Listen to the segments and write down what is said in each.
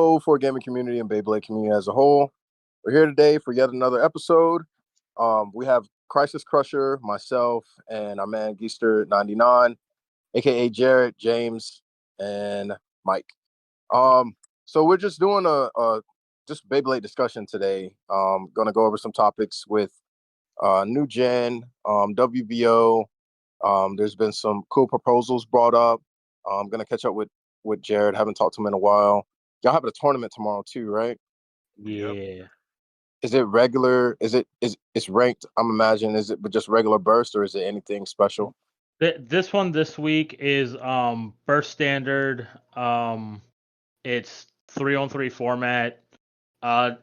Hello, for gaming community and Beyblade community as a whole. We're here today for yet another episode. We have Crisis Crusher, myself, and our man Geester99, aka Jared, James, and Mike. So we're just doing a just Beyblade discussion today. Gonna go over some topics with new gen, WBO. There's been some cool proposals brought up. I'm gonna catch up with Jared. Haven't talked to him in a while. Y'all have a tournament tomorrow too, right? Yep. Yeah. Is it regular? Is it's ranked? I'm imagining. Is it just regular burst or is it anything special? This one this week is burst standard. It's 3-on-3 format.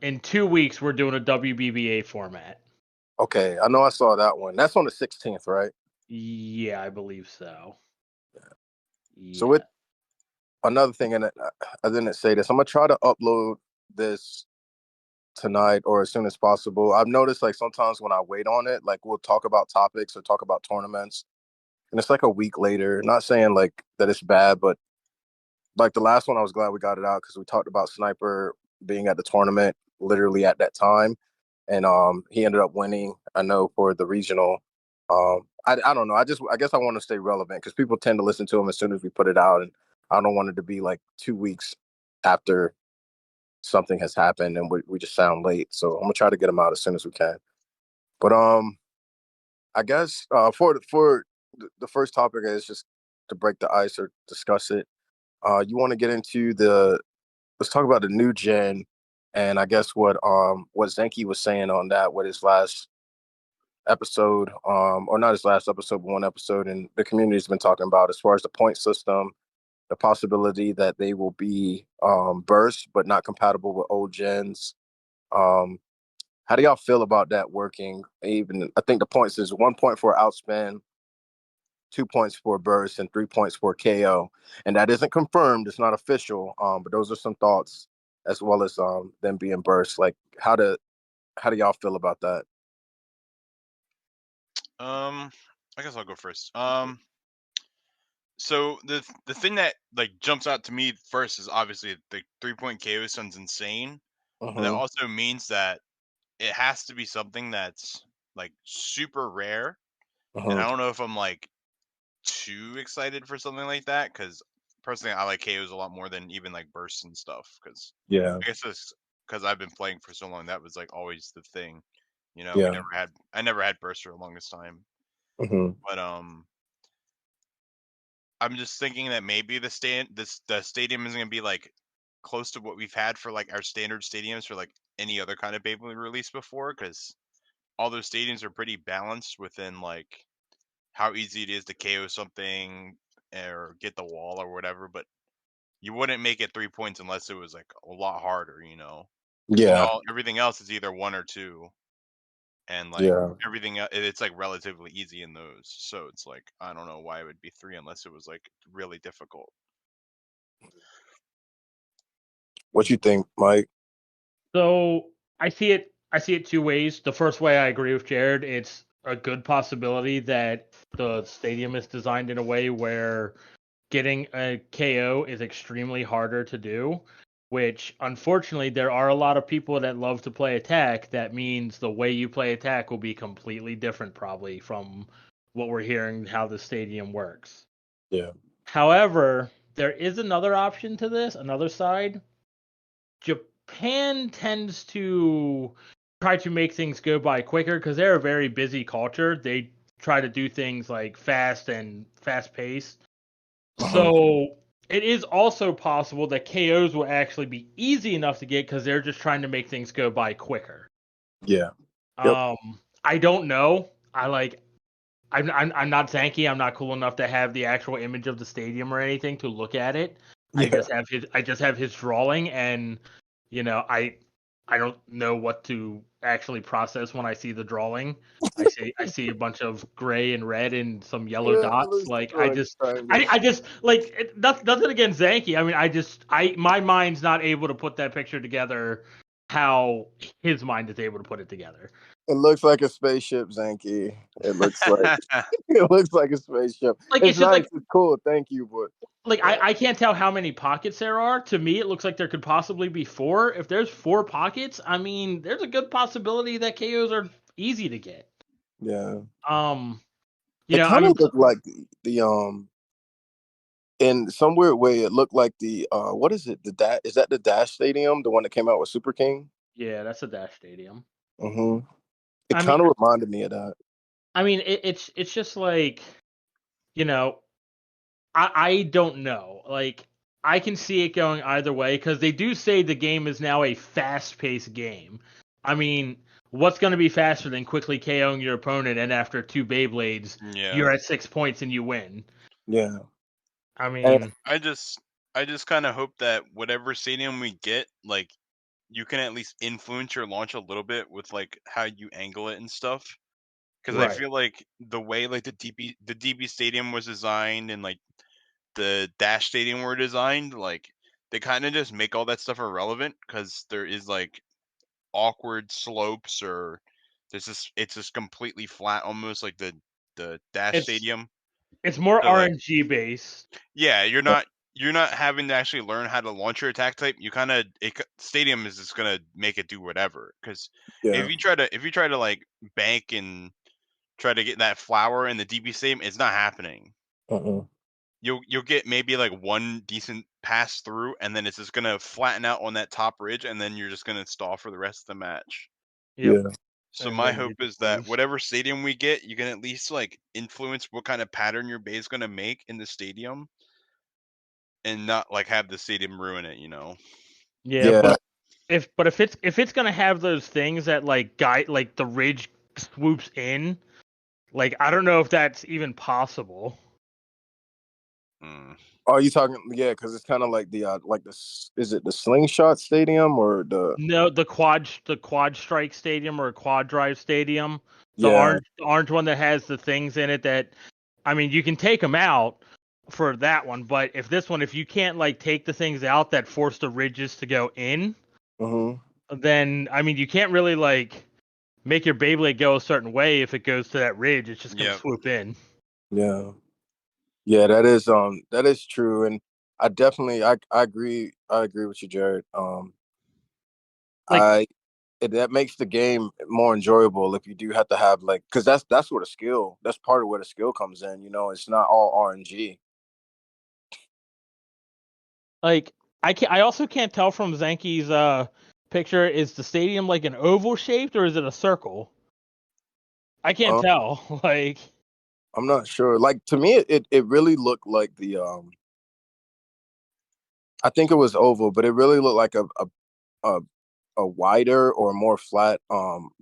In 2 weeks we're doing a WBBA format. Okay, I know I saw that one. That's on the 16th, right? Yeah, I believe so. Yeah. So with another thing, and I didn't say this, I'm gonna try to upload this tonight or as soon as possible. I've noticed like sometimes when I wait on it, like we'll talk about topics or talk about tournaments, and it's like a week later. Not saying like that it's bad, but like the last one, I was glad we got it out because we talked about Sniper being at the tournament literally at that time, and he ended up winning. I know for the regional. I don't know. I guess I want to stay relevant because people tend to listen to him as soon as we put it out, and I don't want it to be like 2 weeks after something has happened and we just sound late. So I'm gonna try to get them out as soon as we can. But I guess for the first topic is just to break the ice or discuss it. You want to get into let's talk about the new gen, and I guess what Zenki was saying on that with his last episode, or not his last episode, but one episode, and the community's been talking about as far as the point system, the possibility that they will be burst but not compatible with old gens. How do y'all feel about that working? Even I think the points is 1 point for outspin, 2 points for burst, and 3 points for KO. And that isn't confirmed; it's not official. But those are some thoughts as well as them being burst. Like how do y'all feel about that? I guess I'll go first. So the thing that like jumps out to me first is obviously the 3-point KO sounds insane, but that also means that it has to be something that's like super rare. And I don't know if I'm like too excited for something like that because personally I like KOs a lot more than even like bursts and stuff. Because Yeah, I guess it's because I've been playing for so long that was like always the thing. You know, yeah. I never had burst for the longest time. But I'm just thinking that maybe the stadium isn't gonna be like close to what we've had for like our standard stadiums for like any other kind of Beyblade release before, because all those stadiums are pretty balanced within like how easy it is to KO something or get the wall or whatever. But you wouldn't make it 3 points unless it was like a lot harder, you know. Yeah, Everything else is either 1 or 2. And like yeah. everything it's like relatively easy in those, so it's like I don't know why it would be 3 unless it was like really difficult. What you think, Mike? So I see it 2 ways. The first way, I agree with Jared. It's a good possibility that the stadium is designed in a way where getting a KO is extremely harder to do, which unfortunately there are a lot of people that love to play attack. That means the way you play attack will be completely different probably from what we're hearing how the stadium works. Yeah. However, there is another option to this, another side. Japan tends to try to make things go by quicker because they're a very busy culture. They try to do things like fast and fast paced. So it is also possible that KOs will actually be easy enough to get because they're just trying to make things go by quicker. Yeah. Yep. I don't know. I'm not Zanky. I'm not cool enough to have the actual image of the stadium or anything to look at it. Yeah. I just have his drawing, and you know I don't know what to actually process when I see the drawing. I see a bunch of gray and red and some yellow dots. Like I just like that's nothing against Zanky. I mean my mind's not able to put that picture together how his mind is able to put it together. It looks like a spaceship, Zanky. It looks like it looks like a spaceship. Like It's it's just nice, like it's cool. Thank you, but like I can't tell how many pockets there are. To me, it looks like there could possibly be 4. If there's 4 pockets, I mean, there's a good possibility that KOs are easy to get. yeah. You It know, I kind mean, of looked like the in some weird way, it looked like the what is it? Is that the Dash Stadium, the one that came out with Super King? yeah, that's a Dash Stadium. Mm-hmm. It I mean, kind of reminded me of that. I mean, it's just like, you know, I don't know. Like, I can see it going either way because they do say the game is now a fast-paced game. I mean, what's going to be faster than quickly KOing your opponent and after 2 Beyblades, Yeah. you're at 6 points and you win? Yeah. I mean, I just kind of hope that whatever stadium we get, like, you can at least influence your launch a little bit with like how you angle it and stuff. Because I right. feel like the way like the DB Stadium was designed and like the Dash Stadium were designed, like they kind of just make all that stuff irrelevant because there is like awkward slopes or it's just completely flat, almost like the Dash It's Stadium. it's more So like RNG based. yeah, you're not having to actually learn how to launch your attack type. You kind of Stadium is just gonna make it do whatever. Because Yeah. if you try to like bank and try to get that flower in the DB Stadium, it's not happening. Uh-uh. You'll get maybe like one decent pass through, and then it's just gonna flatten out on that top ridge, and then you're just gonna stall for the rest of the match. Yep. Yeah. So And my then hope you just is that lose. whatever stadium we get, you can at least like influence what kind of pattern your base is gonna make in the stadium, and not like have the stadium ruin it. You know. Yeah, Yeah. but if it's gonna have those things that like guide like the ridge swoops in, like I don't know if that's even possible. Mm. Are you talking? Yeah, because it's kind of like is it the Slingshot Stadium or the? No, the quad strike stadium or quad drive stadium, Yeah. the orange one that has the things in it that, I mean, you can take them out for that one, but if you can't like take the things out that force the ridges to go in, Mm-hmm. then I mean you can't really like make your Beyblade go a certain way if it goes to that ridge. It's just gonna Yep. swoop in. Yeah. Yeah, that is true, and I agree with you, Jared. Like I that makes the game more enjoyable if you do have to have like because that's where the skill that's part of where the skill comes in. You know, it's not all RNG. like I also can't tell from Zanky's picture, is the stadium like an oval shaped or is it a circle? I can't Um, tell. Like I'm not sure. Like to me, it really looked like the I think it was oval, but it really looked like a a wider or more flat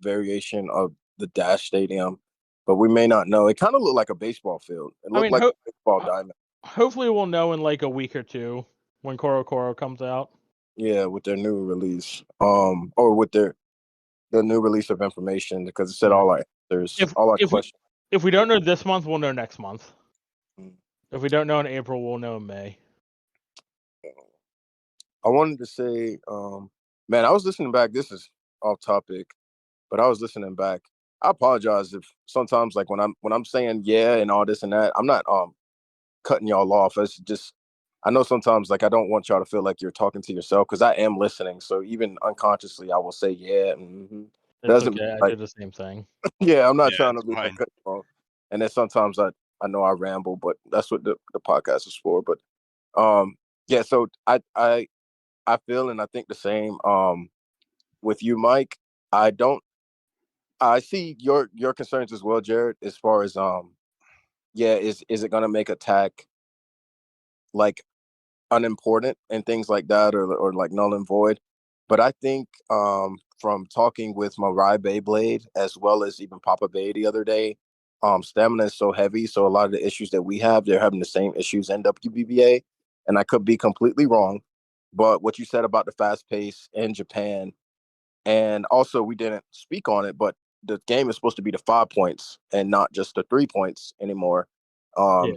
variation of the Dash Stadium, but we may not know. It kind of looked like a baseball field. It I looked mean like a baseball ho- diamond. hopefully we'll know in like a week or two when Koro comes out. Yeah, with their new release, or with the new release of information because it said Yeah. all our answers, If all our if we questions. if we don't know this month, we'll know next month. Mm. If we don't know in April, we'll know in May. I wanted to say, man, I was listening back. This is off topic, but I was listening back. I apologize if sometimes, like when I'm saying yeah and all this and that, I'm not cutting y'all off. It's just I know sometimes like I don't want y'all to feel like you're talking to yourself because I am listening. So even unconsciously, I will say yeah. Mm-hmm. It's Doesn't mean okay. I like do the same thing. yeah, I'm not Yeah, trying to it's be like fine. cut you off. And then sometimes I know I ramble, but that's what the podcast is for. But yeah, so I feel and I think the same with you, Mike. I don't I see your concerns as well, Jared, as far as yeah, is it gonna make attack like unimportant and things like that or like null and void? But I think from talking with Mariah Beyblade as well as even Papa Bay the other day, stamina is so heavy. So a lot of the issues that we have, they're having the same issues in WBBA. And I could be completely wrong. But what you said about the fast pace in Japan, and also we didn't speak on it, but the game is supposed to be the 5 points and not just the 3 points anymore. Yeah. Um,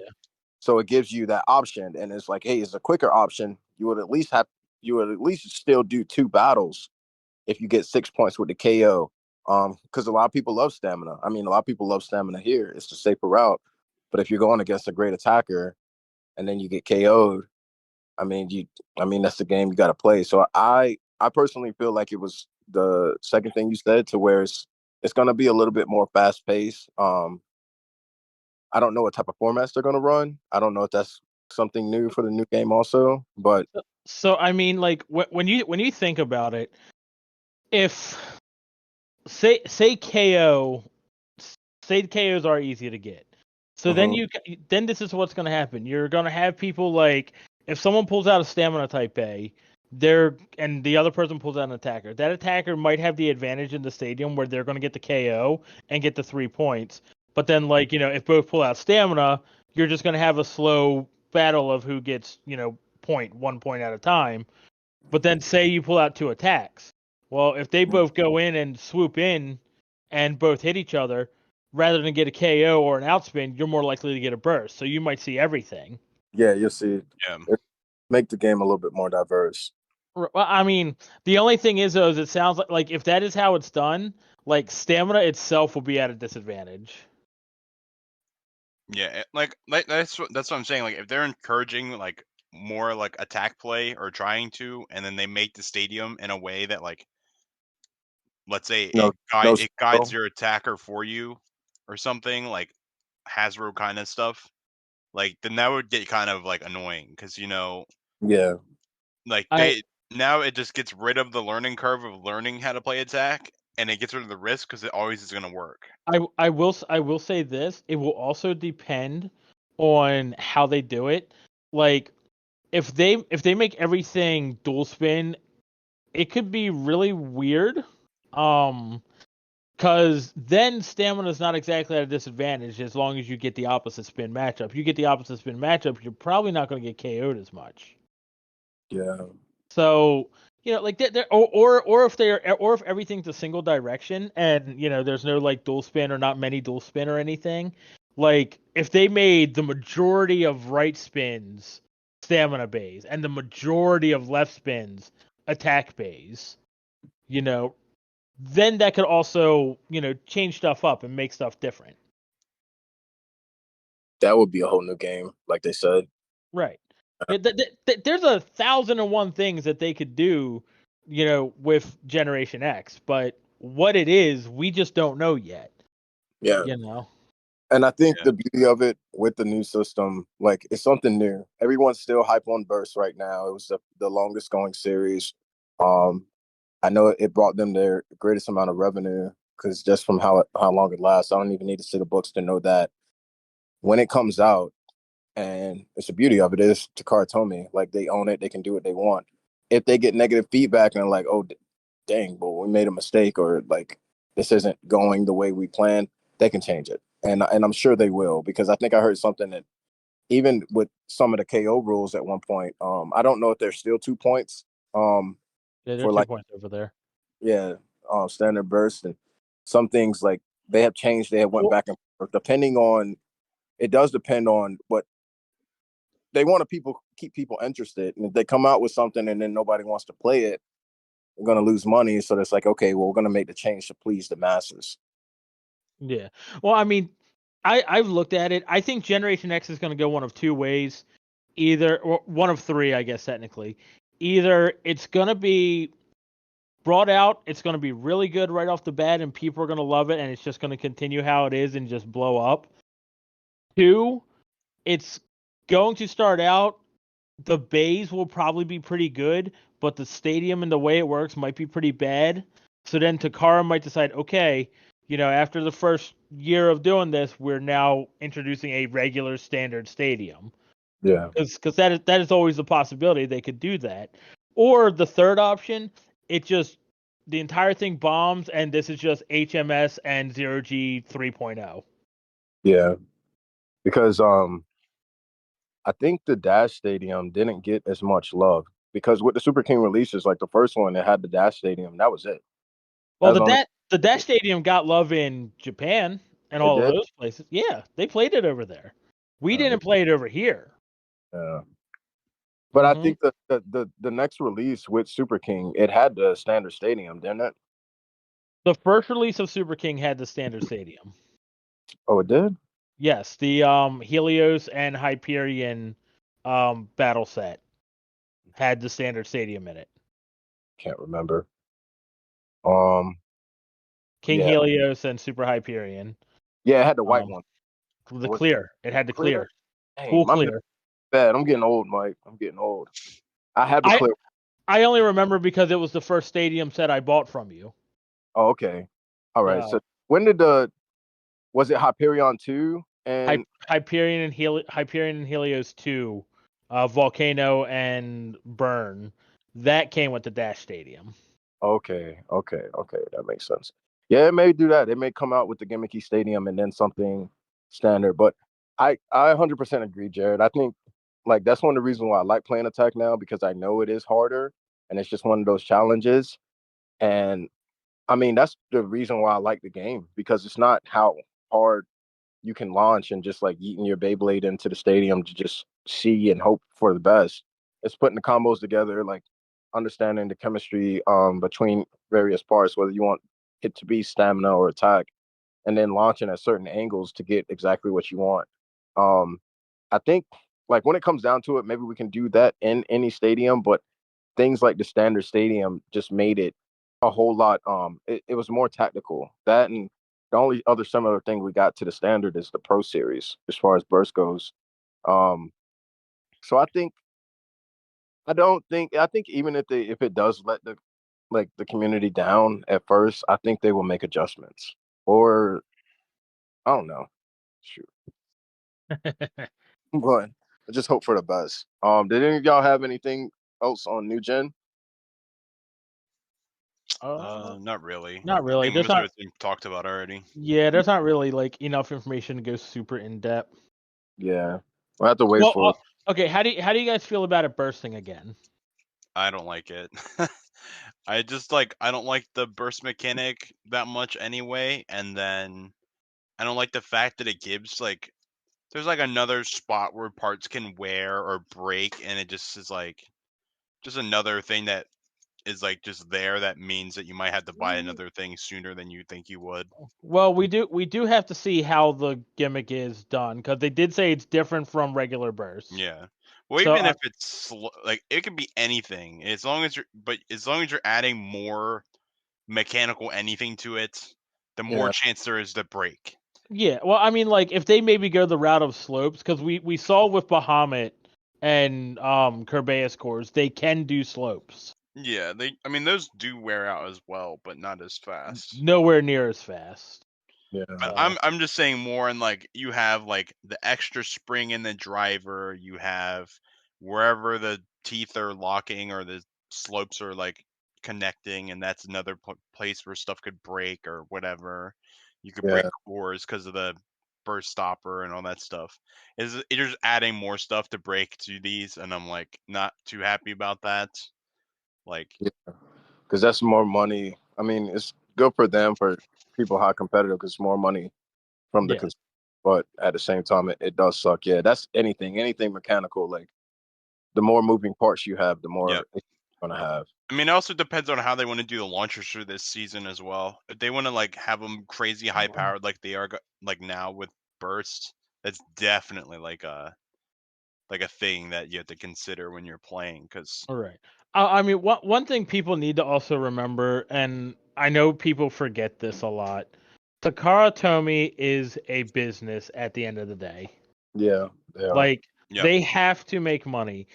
so it gives you that option, and it's like, hey, it's a quicker option. You would at least still do 2 battles if you get 6 points with the KO. Because a lot of people love stamina. I mean, a lot of people love stamina here. It's the safer route. But if you're going against a great attacker and then you get KO'd, I mean, that's the game you got to play. So I personally feel like it was the second thing you said, to where it's going to be a little bit more fast paced. I don't know what type of formats they're going to run. I don't know if that's something new for the new game also, but so I mean, like when you think about it, if say KOs are easy to get, so then this is what's going to happen. You're going to have people like, if someone pulls out a stamina type A, and the other person pulls out an attacker. That attacker might have the advantage in the stadium where they're going to get the KO and get the 3 points. But then, like, if both pull out stamina, you're just going to have a slow battle of who gets, 1 point at a time. But then say you pull out 2 attacks. Well, if they both go in and swoop in and both hit each other, rather than get a KO or an outspin, you're more likely to get a burst. So you might see everything. Yeah, you'll see. Yeah. Make the game a little bit more diverse. Well, I mean, the only thing is, though, is it sounds like if that is how it's done, like stamina itself will be at a disadvantage. Yeah, like that's what I'm saying. Like, if they're encouraging like more like attack play or trying to, and then they make the stadium in a way that, like, let's say it guides your attacker for you or something, like Hasbro kind of stuff, like, then that would get kind of like annoying because yeah, like now it just gets rid of the learning curve of learning how to play attack, and it gets rid of the risk because it always is going to work. I will say this. It will also depend on how they do it. Like, if they make everything dual spin, it could be really weird. Because then stamina is not exactly at a disadvantage as long as you get the opposite spin matchup. You get the opposite spin matchup, you're probably not going to get KO'd as much. Yeah. So, like or if everything's a single direction and there's no like dual spin or not many dual spin or anything. Like, if they made the majority of right spins stamina bays and the majority of left spins attack bays, then that could also, change stuff up and make stuff different. That would be a whole new game, like they said. Right. There's 1,001 things that they could do, with Generation X, but what it is, we just don't know yet. Yeah. And I think the beauty of it with the new system, like, it's something new. Everyone's still hype on Burst right now. It was the longest going series. I know it brought them their greatest amount of revenue because just from how long it lasts. I don't even need to see the books to know that when it comes out, and it's the beauty of it is Takara Tomy, like, they own it, they can do what they want. If they get negative feedback and they're like, oh, dang, but we made a mistake, or like this isn't going the way we planned, they can change it. And I'm sure they will, because I think I heard something that even with some of the KO rules at one point, I don't know if there's still 2 points. Yeah, there's 2 points over there. Yeah, standard burst, and some things like they have changed. They have went back and forth depending on. It does depend on what they want to keep people interested, and if they come out with something and then nobody wants to play it, they're going to lose money. So it's like, okay, well, we're going to make the change to please the masses. Yeah. Well, I mean, I've looked at it. I think Generation X is going to go one of 2 ways, or one of 3, I guess technically. Either it's going to be brought out, it's going to be really good right off the bat, and people are going to love it, and it's just going to continue how it is and just blow up. 2, it's going to start out, the bays will probably be pretty good, but the stadium and the way it works might be pretty bad. So then Takara might decide, okay, after the first year of doing this, we're now introducing a regular standard stadium. Yeah. Because that is always a possibility they could do that. Or the third option, the entire thing bombs, and this is just HMS and 0G 3.0. Yeah. Because I think the Dash Stadium didn't get as much love, because with the Super King releases, like the first one, it had the Dash Stadium. That was it. Well, the Dash Stadium got love in Japan and all of those places. Yeah, they played it over there. We didn't play it over here. Yeah. But I think the next release with Super King, it had the standard stadium, didn't it? The first release of Super King had the standard stadium. Oh, it did? Yes, the Helios and Hyperion battle set had the standard stadium in it. Can't remember. King Yeah. Helios and Super Hyperion. Yeah, it had the white one. The clear. It had the clear. Dang, Cool clear. Bad. I'm getting old, Mike. I'm getting old. I had the clear. I only remember because it was the first stadium set I bought from you. Oh, okay. All right. So when did was it Hyperion 2 and Hyperion and Helios 2, Volcano and Burn. That came with the Dash Stadium. Okay, that makes sense. Yeah, it may do that. It may come out with the gimmicky stadium and then something standard. But I 100% agree, Jared. I think like that's one of the reasons why I like playing Attack now, because I know it is harder and it's just one of those challenges. And I mean, that's the reason why I like the game, because it's not how hard you can launch and just like eating your Beyblade into the stadium to just see and hope for the best. It's putting the combos together, like understanding the chemistry between various parts, whether you want it to be stamina or attack, and then launching at certain angles to get exactly what you want. I think like when it comes down to it, maybe we can do that in any stadium, but things like the standard stadium just made it a whole lot. It was more tactical. That, and the only other similar thing we got to the standard is the Pro Series as far as burst goes. So I think even if it does let the community down at first, I think they will make adjustments. Or I don't know. Shoot. But I just hope for the best. Did any of y'all have anything else on New Gen? Not really. Not really. I think most of it's been talked about already. Yeah, there's not really like enough information to go super in depth. Yeah, we'll have to wait for it. Okay, how do you guys feel about it bursting again? I don't like it. I don't like the burst mechanic that much anyway, and then I don't like the fact that it gives like there's like another spot where parts can wear or break, and it just is like just another thing that is like just there that means that you might have to buy another thing sooner than you think you would. Well, we do have to see how the gimmick is done, because they did say it's different from regular bursts. Yeah. Well, even if it's like it could be anything, as long as you're adding more mechanical anything to it, the more chance there is to break. Yeah, well, I mean, like if they maybe go the route of slopes, because we saw with Bahamut and Kerbeus cores, they can do slopes. Yeah, those do wear out as well, but not as fast. Nowhere near as fast. Yeah. But I'm just saying more, and like you have like the extra spring in the driver, you have wherever the teeth are locking or the slopes are like connecting, and that's another place where stuff could break or whatever. You could break cores because of the burst stopper and all that stuff. You're just adding more stuff to break to these, and I'm like not too happy about that. Like, because that's more money. I mean, it's good for them, for people how competitive, because it's more money from the consumer. But at the same time, it does suck. Yeah, that's anything mechanical. Like the more moving parts you have, the more it's gonna have. I mean, it also depends on how they want to do the launchers for this season as well. If they want to like have them crazy high powered like they are like now with burst, that's definitely like a thing that you have to consider when you're playing. Because all right, I mean, one thing people need to also remember, and I know people forget this a lot, Takara Tomy is a business at the end of the day. Yeah, like they have to make money.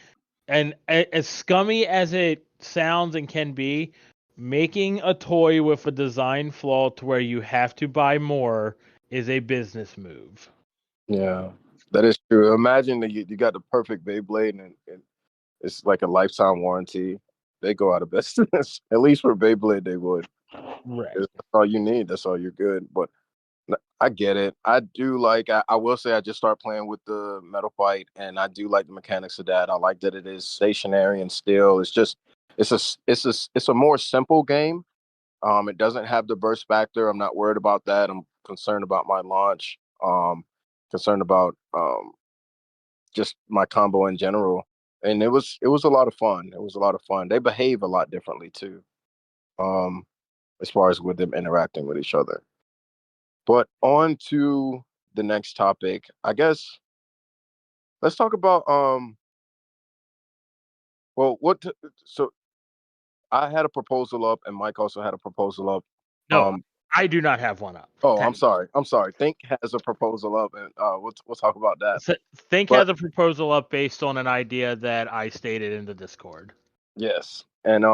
And as scummy as it sounds and can be, making a toy with a design flaw to where you have to buy more is a business move. Yeah, that is true. Imagine that you got the perfect Beyblade and it's like a lifetime warranty. They go out of business. At least for Beyblade, they would. Right. That's all you need. That's all you're good. But I get it. I do like. I will say I just started playing with the Metal Fight, and I do like the mechanics of that. I like that it is stationary and still. It's a more simple game. It doesn't have the burst factor. I'm not worried about that. I'm concerned about my launch. Concerned about just my combo in general. and it was a lot of fun. It was a lot of fun. They behave a lot differently too, as far as with them interacting with each other. But on to the next topic. I guess let's talk about well, so I had a proposal up, and Mike also had a proposal up. No, I do not have one up. Oh, I'm sorry. Think has a proposal up, and we'll talk about that. Think has a proposal up based on an idea that I stated in the Discord. Yes, and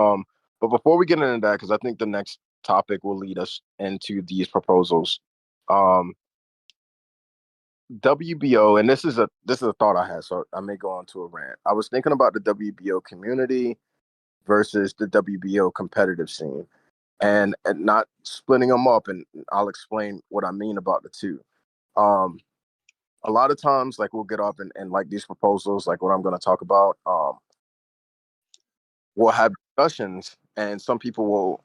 but before we get into that, because I think the next topic will lead us into these proposals. WBO, and this is a thought I had, so I may go on to a rant. I was thinking about the WBO community versus the WBO competitive scene, and not splitting them up, and I'll explain what I mean about the two. A lot of times, like, we'll get up and like these proposals, like what I'm going to talk about, we'll have discussions, and some people will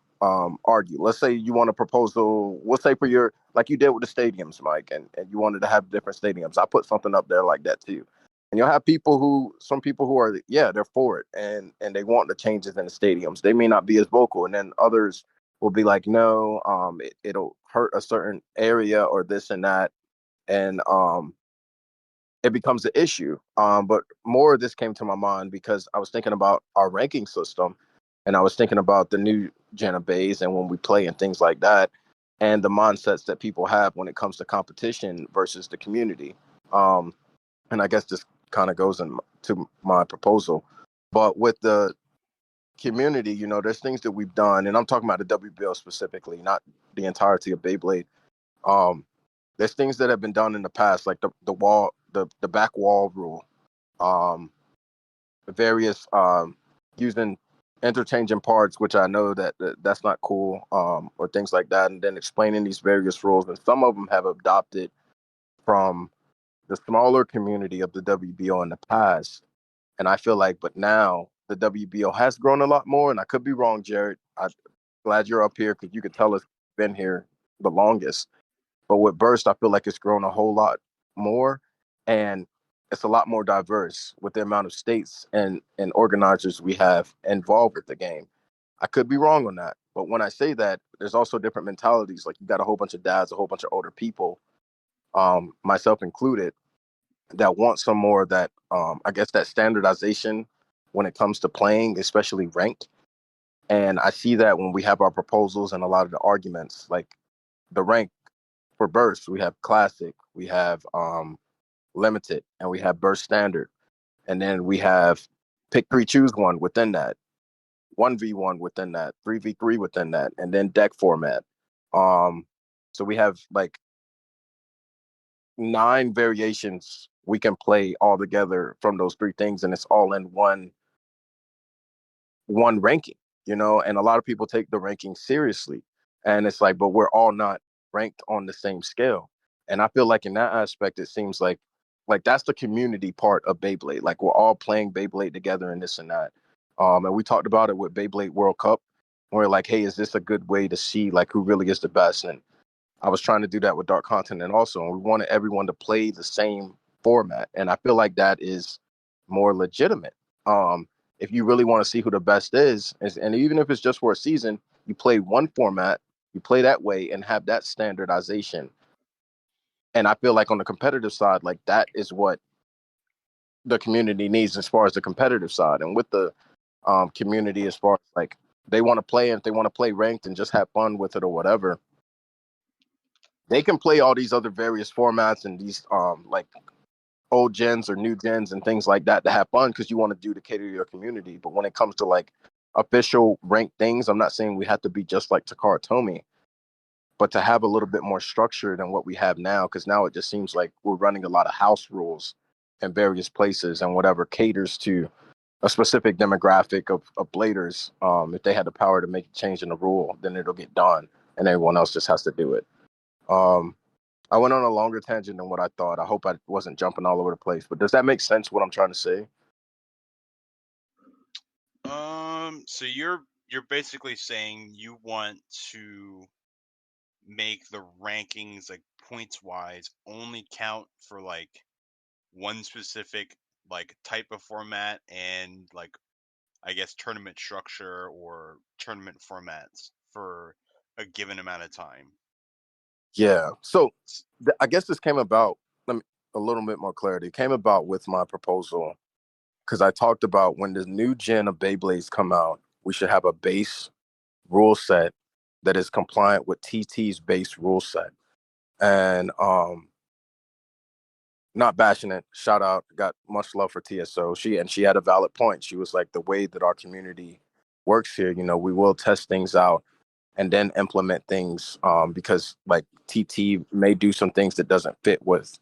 argue. Let's say you want a proposal, we'll say for your, like you did with the stadiums, Mike, and you wanted to have different stadiums. I put something up there like that too. And you'll have some people who are, yeah, they're for it, and they want the changes in the stadiums. They may not be as vocal, and then others will be like, no, it'll hurt a certain area or this and that, and it becomes an issue. But more of this came to my mind because I was thinking about our ranking system, and I was thinking about the new gen of bays and when we play and things like that, and the mindsets that people have when it comes to competition versus the community. And I guess this kind of goes into my proposal. But with the community, there's things that we've done, and I'm talking about the WBL specifically, not the entirety of Beyblade. There's things that have been done in the past, like the back wall rule, various using interchanging parts, which I know that's not cool, or things like that, and then explaining these various rules. And some of them have adopted from the smaller community of the WBO in the past. And I feel like, but now the WBO has grown a lot more, and I could be wrong, Jared. I'm glad you're up here because you could tell us been here the longest. But with Burst, I feel like it's grown a whole lot more, and it's a lot more diverse with the amount of states and organizers we have involved with the game. I could be wrong on that, but when I say that, there's also different mentalities. Like, you got a whole bunch of dads, a whole bunch of older people, myself included, that want some more of that, I guess, that standardization when it comes to playing, especially ranked. And I see that when we have our proposals and a lot of the arguments, like the rank for Burst, we have Classic, we have Limited, and we have Burst Standard. And then we have pick three, choose one within that, 1v1 within that, 3v3 within that, and then deck format. So we have like 9 variations we can play all together from those 3 things, and it's all in one ranking, and a lot of people take the ranking seriously. And it's like, but we're all not ranked on the same scale. And I feel like in that aspect, it seems like that's the community part of Beyblade. Like, we're all playing Beyblade together and this and that. And we talked about it with Beyblade World Cup, where like, hey, is this a good way to see like who really is the best? And I was trying to do that with Dark Continent also, and we wanted everyone to play the same format. And I feel like that is more legitimate. If you really want to see who the best is, and even if it's just for a season, you play one format, you play that way, and have that standardization. And I feel like on the competitive side, like, that is what the community needs as far as the competitive side. And with the community, as far as like they want to play, and if they want to play ranked and just have fun with it or whatever, they can play all these other various formats and these like old gens or new gens and things like that to have fun, because you want to do to cater to your community. But when it comes to like official ranked things, I'm not saying we have to be just like Takara Tomy, but to have a little bit more structure than what we have now, because now it just seems like we're running a lot of house rules in various places, and whatever caters to a specific demographic of bladers. If they had the power to make a change in the rule, then it'll get done, and everyone else just has to do it. I went on a longer tangent than what I thought. I hope I wasn't jumping all over the place, but does that make sense, what I'm trying to say? So you're basically saying you want to make the rankings, like, points wise, only count for like one specific like type of format and like I guess tournament structure or tournament formats for a given amount of time. Yeah. So I guess this came about. Let me a little bit more clarity. It came about with my proposal because I talked about when the new gen of Beyblades come out, we should have a base rule set that is compliant with TT's base rule set. And not bashing it, shout out, got much love for TSO. She had a valid point. She was like, the way that our community works here, we will test things out and then implement things because like TT may do some things that doesn't fit with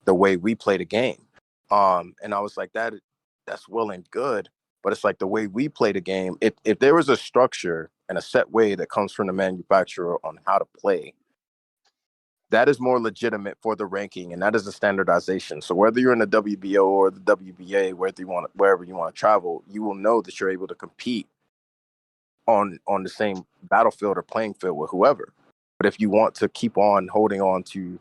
the way we play the game. And I was like, that's well and good, but it's like the way we play the game. If there was a structure and a set way that comes from the manufacturer on how to play, that is more legitimate for the ranking, and that is the standardization. So whether you're in the WBO or the WBA, wherever you want to travel, you will know that you're able to compete on the same battlefield or playing field with whoever. But if you want to keep on holding on to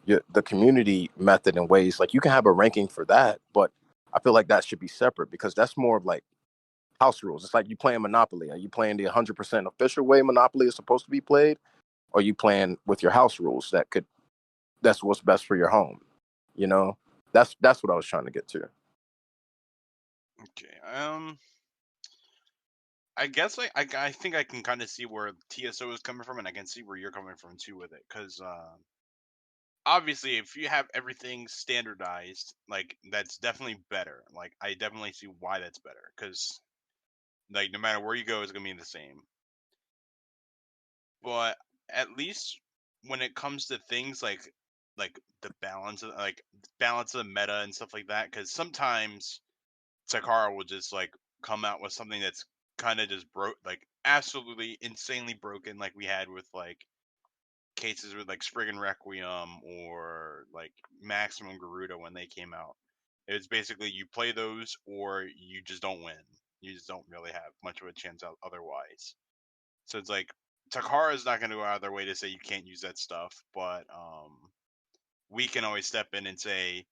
the community method and ways, like you can have a ranking for that, but I feel like that should be separate because that's more of like house rules. It's like you playing Monopoly. Are you playing the 100% official way Monopoly is supposed to be played? Or are you playing with your house rules that's what's best for your home? That's what I was trying to get to. Okay. I guess I think I can kind of see where TSO is coming from, and I can see where you're coming from too with it, because obviously if you have everything standardized, like that's definitely better. Like I definitely see why that's better, because like no matter where you go, it's gonna be the same. But at least when it comes to things like the balance of the meta and stuff like that, because sometimes Takara will just like come out with something that's kind of just broke, like absolutely insanely broken, like we had with like cases with like Spriggan Requiem or like Maximum Garuda when they came out. It's basically you play those or you just don't win. You just don't really have much of a chance otherwise. So it's like Takara's not going to go out of their way to say you can't use that stuff, but we can always step in and say,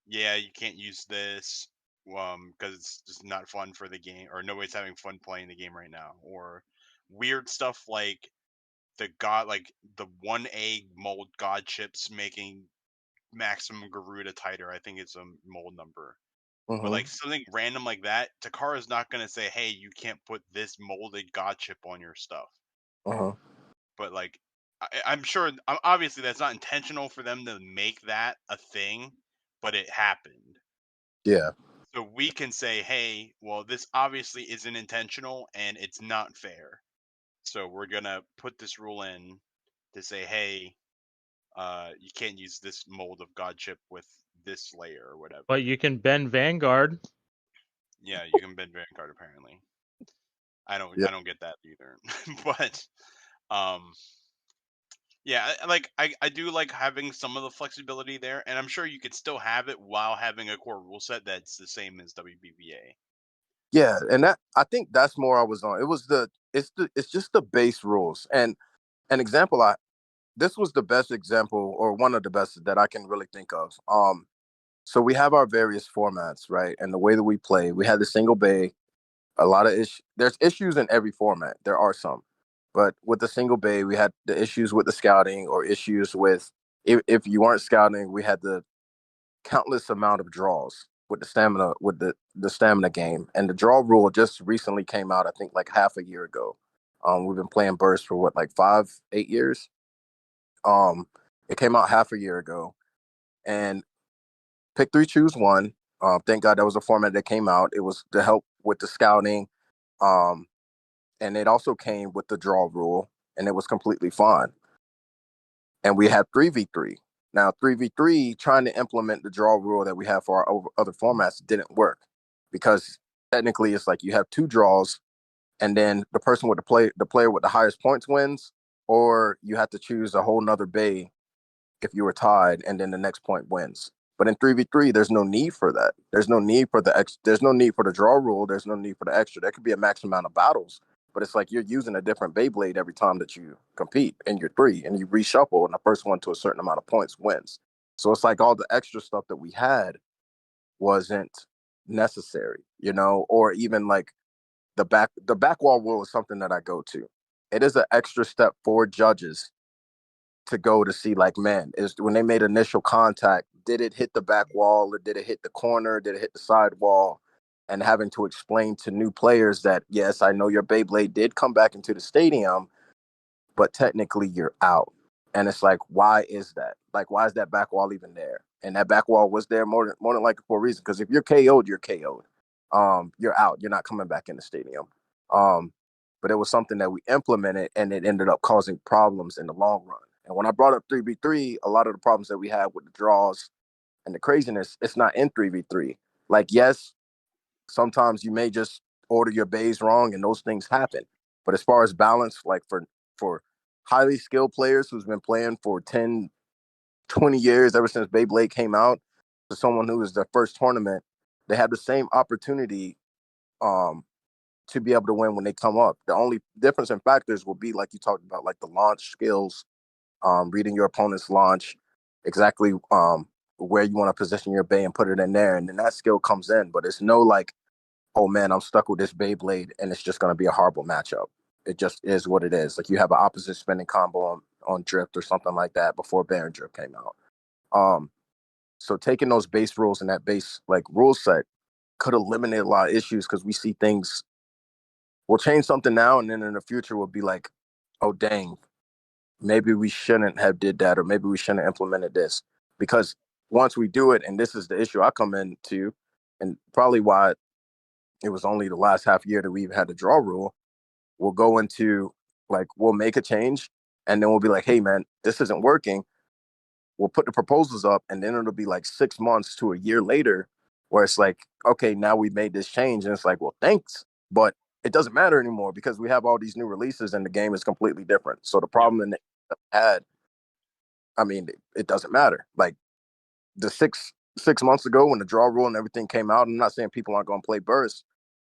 yeah, you can't use this because it's just not fun for the game, or nobody's having fun playing the game right now, or weird stuff like the 1A mold god chips making Maximum Garuda tighter. I think it's a mold number. But like something random like that, Takara's not gonna say, "Hey, you can't put this molded god chip on your stuff." But like, I'm sure, obviously, that's not intentional for them to make that a thing, but it happened. Yeah. So we can say, "Hey, well, this obviously isn't intentional and it's not fair. So we're gonna put this rule in to say, hey, you can't use this mold of god chip with this layer or whatever." But you can bend Vanguard. Yeah, you can bend Vanguard apparently. I don't get that either. But yeah, I do like having some of the flexibility there, and I'm sure you could still have it while having a core rule set that's the same as WBBA. Yeah, and I think that's more I was on. It's just the base rules. And an example this was the best example or one of the best that I can really think of. So we have our various formats, right? And the way that we play, we had the single bay, a lot of there's issues in every format. There are some. But with the single bay, we had the issues with the scouting or issues with if you weren't scouting, we had the countless amount of draws with the stamina game. And the draw rule just recently came out, I think like half a year ago. We've been playing burst for what, like 8 years. It came out half a year ago, and pick three, choose one. Thank God that was a format that came out. It was to help with the scouting, and it also came with the draw rule, and it was completely fine. And we had 3v3. Now 3v3 trying to implement the draw rule that we have for our other formats didn't work because technically it's like you have two draws, and then the person with the player with the highest points wins, or you have to choose a whole nother bay if you were tied, and then the next point wins. But in 3v3, there's no need for that. There's no need for there's no need for the draw rule. There's no need for the extra. There could be a max amount of battles, but it's like you're using a different Beyblade every time that you compete, and you're three, and you reshuffle, and the first one to a certain amount of points wins. So it's like all the extra stuff that we had wasn't necessary, or even like the back wall rule is something that I go to. It is an extra step for judges to go to see, like, man, is when they made initial contact, did it hit the back wall or did it hit the corner? Did it hit the side wall? And having to explain to new players that, yes, I know your Beyblade did come back into the stadium, but technically you're out. And it's like, why is that? Like, why is that back wall even there? And that back wall was there more than likely for a reason. Because if you're KO'd, you're KO'd. You're out. You're not coming back in the stadium. But it was something that we implemented, and it ended up causing problems in the long run. And when I brought up 3v3, a lot of the problems that we had with the draws and the craziness, it's not in 3v3. Like, yes, sometimes you may just order your bays wrong and those things happen. But as far as balance, like for highly skilled players who's been playing for 10, 20 years, ever since Beyblade came out, to someone who is their first tournament, they have the same opportunity to be able to win when they come up. The only difference in factors will be, like you talked about, like the launch skills, reading your opponent's launch, exactly where you want to position your bay and put it in there. And then that skill comes in. But it's no like, oh man, I'm stuck with this Beyblade and it's just going to be a horrible matchup. It just is what it is. Like, you have an opposite spinning combo on Drift or something like that before Baron Drift came out. So taking those base rules and that base like rule set could eliminate a lot of issues, because we see things, we'll change something now and then in the future we'll be like, oh dang, maybe we shouldn't have did that, or maybe we shouldn't have implemented this. Because once we do it, and this is the issue I come into, and probably why it was only the last half year that we've had the draw rule, we'll go into, like, we'll make a change and then we'll be like, hey man, this isn't working. We'll put the proposals up, and then it'll be like 6 months to a year later where it's like, okay, now we made this change. And it's like, well, thanks. But it doesn't matter anymore because we have all these new releases and the game is completely different. So the problem that they had, I mean, it doesn't matter. Like, the six months ago when the draw rule and everything came out, I'm not saying people aren't going to play Burst,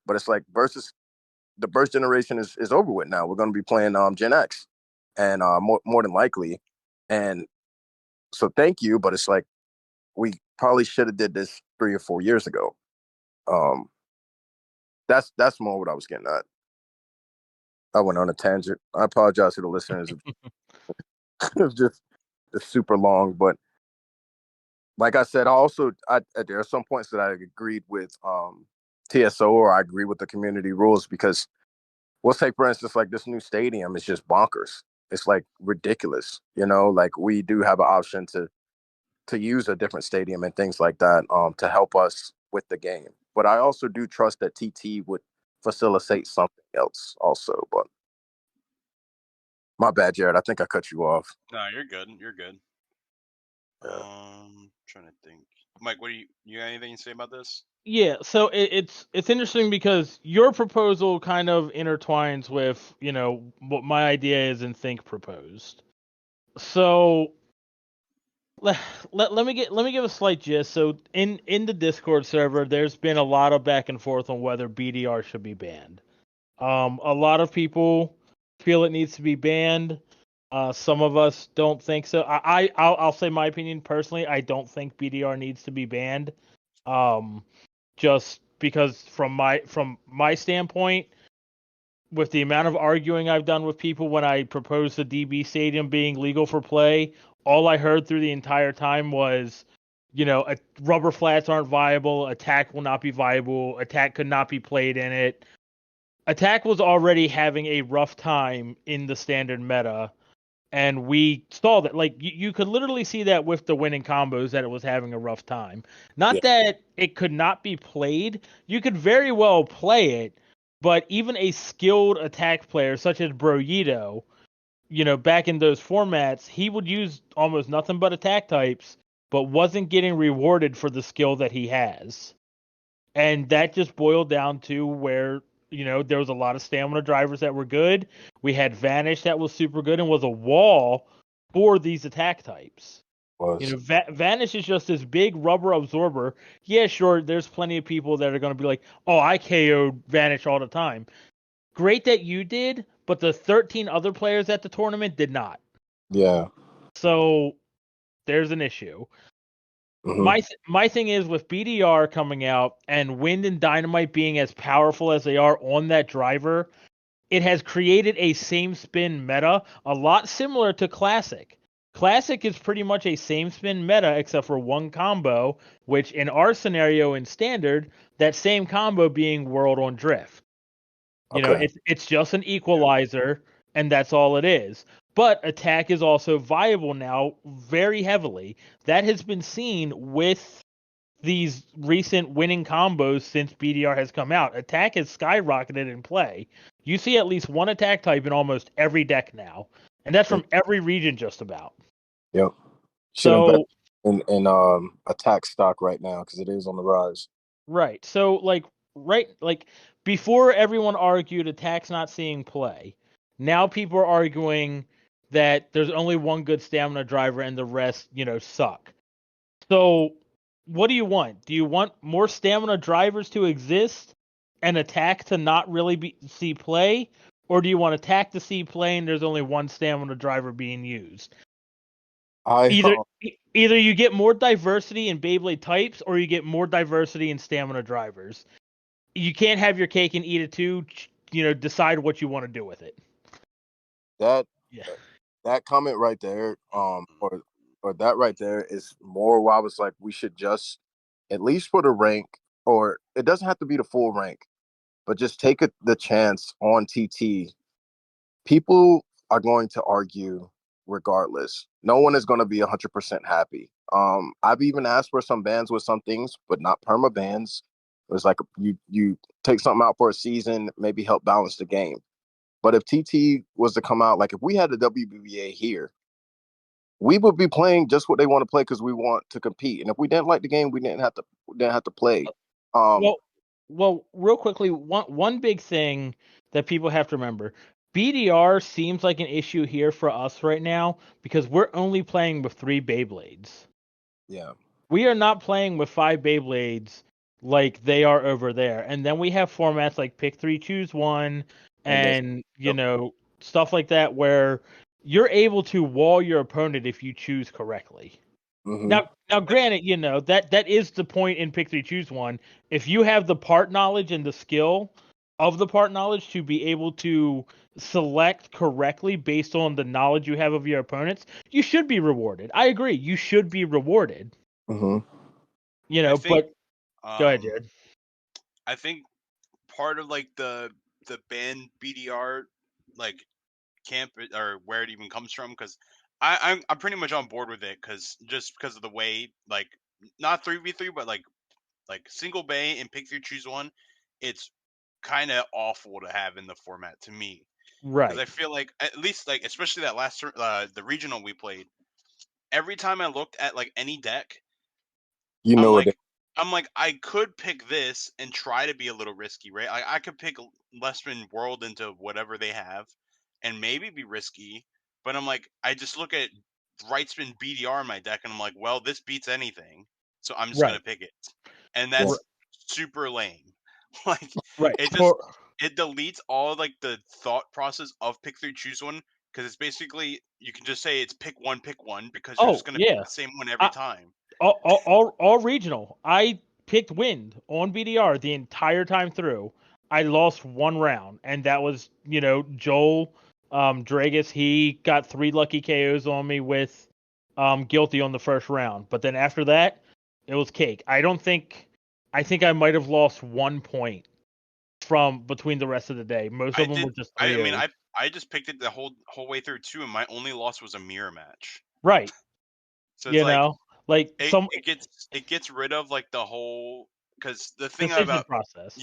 but it's like the Burst generation is over with now. We're going to be playing Gen X, and more than likely. And so thank you, but it's like, we probably should have did this 3 or 4 years ago. That's more what I was getting at. I went on a tangent. I apologize to the listeners. It was just super long, but like I said, there are some points that I agreed with TSO, or I agree with the community rules, because we'll take, for instance, like this new stadium is just bonkers. It's like ridiculous, like we do have an option to use a different stadium and things like that to help us with the game. But I also do trust that TT would facilitate something else also. But my bad, Jared. I think I cut you off. No, you're good. You're good. Trying to think. Mike, what you got anything to say about this? Yeah, so it's interesting because your proposal kind of intertwines with, what my idea is and Think proposed. So let me give a slight gist. So in the Discord server, there's been a lot of back and forth on whether BDR should be banned. A lot of people feel it needs to be banned. Some of us don't think so. I'll say my opinion personally. I don't think BDR needs to be banned. Just because from my standpoint, with the amount of arguing I've done with people when I proposed the DB Stadium being legal for play, all I heard through the entire time was, rubber flats aren't viable, attack will not be viable, attack could not be played in it. Attack was already having a rough time in the standard meta, and we stalled it. Like, you could literally see that with the winning combos, that it was having a rough time. Not that it could not be played. You could very well play it, but even a skilled attack player such as Broyito, back in those formats, he would use almost nothing but attack types, but wasn't getting rewarded for the skill that he has. And that just boiled down to where, there was a lot of stamina drivers that were good. We had Vanish that was super good and was a wall for these attack types. Vanish is just this big rubber absorber. Yeah, sure, there's plenty of people that are going to be like, oh, I KO'd Vanish all the time. Great that you did, but the 13 other players at the tournament did not. Yeah. So there's an issue. My thing is with BDR coming out and Wind and Dynamite being as powerful as they are on that driver, it has created a same spin meta a lot similar to Classic. Classic is pretty much a same spin meta except for one combo, which in our scenario in Standard, that same combo being World on Drift. You know, it's just an equalizer, and that's all it is. But attack is also viable now very heavily. That has been seen with these recent winning combos since BDR has come out. Attack has skyrocketed in play. You see at least one attack type in almost every deck now, and that's from every region just about. Yep. So in attack stock right now because it is on the rise. Right. So like before everyone argued attack's not seeing play. Now people are arguing that there's only one good stamina driver and the rest, suck. So what do you want? Do you want more stamina drivers to exist and attack to not really see play? Or do you want attack to see play and there's only one stamina driver being used? Either you get more diversity in Beyblade types or you get more diversity in stamina drivers. You can't have your cake and eat it too. Decide what you want to do with it. That comment right there, or that right there is more why I was like, we should just at least for the rank, or it doesn't have to be the full rank, but just take the chance on TT. People are going to argue regardless. No one is going to be 100% happy. I've even asked for some bans with some things, but not perma bans. It was like you take something out for a season, maybe help balance the game. But if TT was to come out, like if we had the WBBA here, we would be playing just what they want to play because we want to compete. And if we didn't like the game, we didn't have to play. Well, real quickly, one big thing that people have to remember. BDR seems like an issue here for us right now because we're only playing with 3 Beyblades. Yeah. We are not playing with 5 Beyblades like they are over there. And then we have formats like pick 3, choose 1 and stuff like that where you're able to wall your opponent if you choose correctly. Mm-hmm. Now, granted, that is the point in pick 3, choose 1. If you have the part knowledge and the skill of the part knowledge to be able to select correctly based on the knowledge you have of your opponents, you should be rewarded. I agree. You should be rewarded. Mm-hmm. But go ahead, Jared. I think part of like the ban BDR like camp or where it even comes from, because I'm pretty much on board with it because of the way, like, not 3v3 but like single bay and pick 3 choose 1, it's kind of awful to have in the format to me, right? Because I feel like at least like especially that last the regional we played, every time I looked at like any deck, I'm like I could pick this and try to be a little risky, right? I could pick Lessman World into whatever they have and maybe be risky, but I'm like, I just look at right spin BDR in my deck and I'm like, well, this beats anything, so I'm just gonna pick it, and that's super lame. Like, it deletes all like the thought process of pick 3 choose 1, because it's basically you can just say it's pick one because you're just gonna pick the same one every time. All regional. I picked Wind on BDR the entire time through. I lost 1 round, and that was Joel Dragus. He got 3 lucky KOs on me with Guilty on the first round, but then after that, it was cake. I think I might have lost 1 point from between the rest of the day. Most of them were just 3. I just picked it the whole way through too, and my only loss was a mirror match. Right. So it's it gets rid of like the whole, because the thing about process.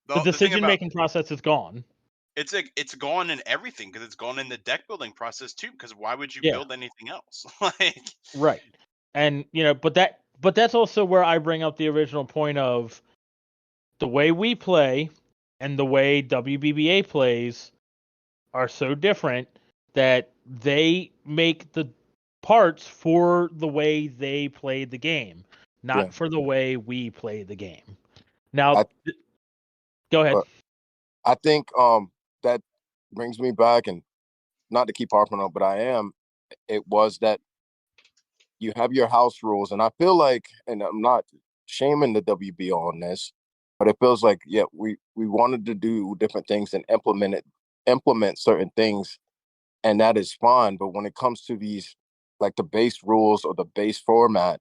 The decision making process is gone. It's like it's gone in everything, because it's gone in the deck building process too. Because why would you build anything else? Right, and but that's also where I bring up the original point of the way we play and the way WBBA plays are so different that they make the parts for the way they play the game, not for the way we play the game. Now, go ahead. I think that brings me back, and not to keep harping on, but it was that you have your house rules, and I feel like, and I'm not shaming the WBO on this, but it feels like, yeah, we wanted to do different things and implement certain things, and that is fine. But when it comes to these, like the base rules or the base format,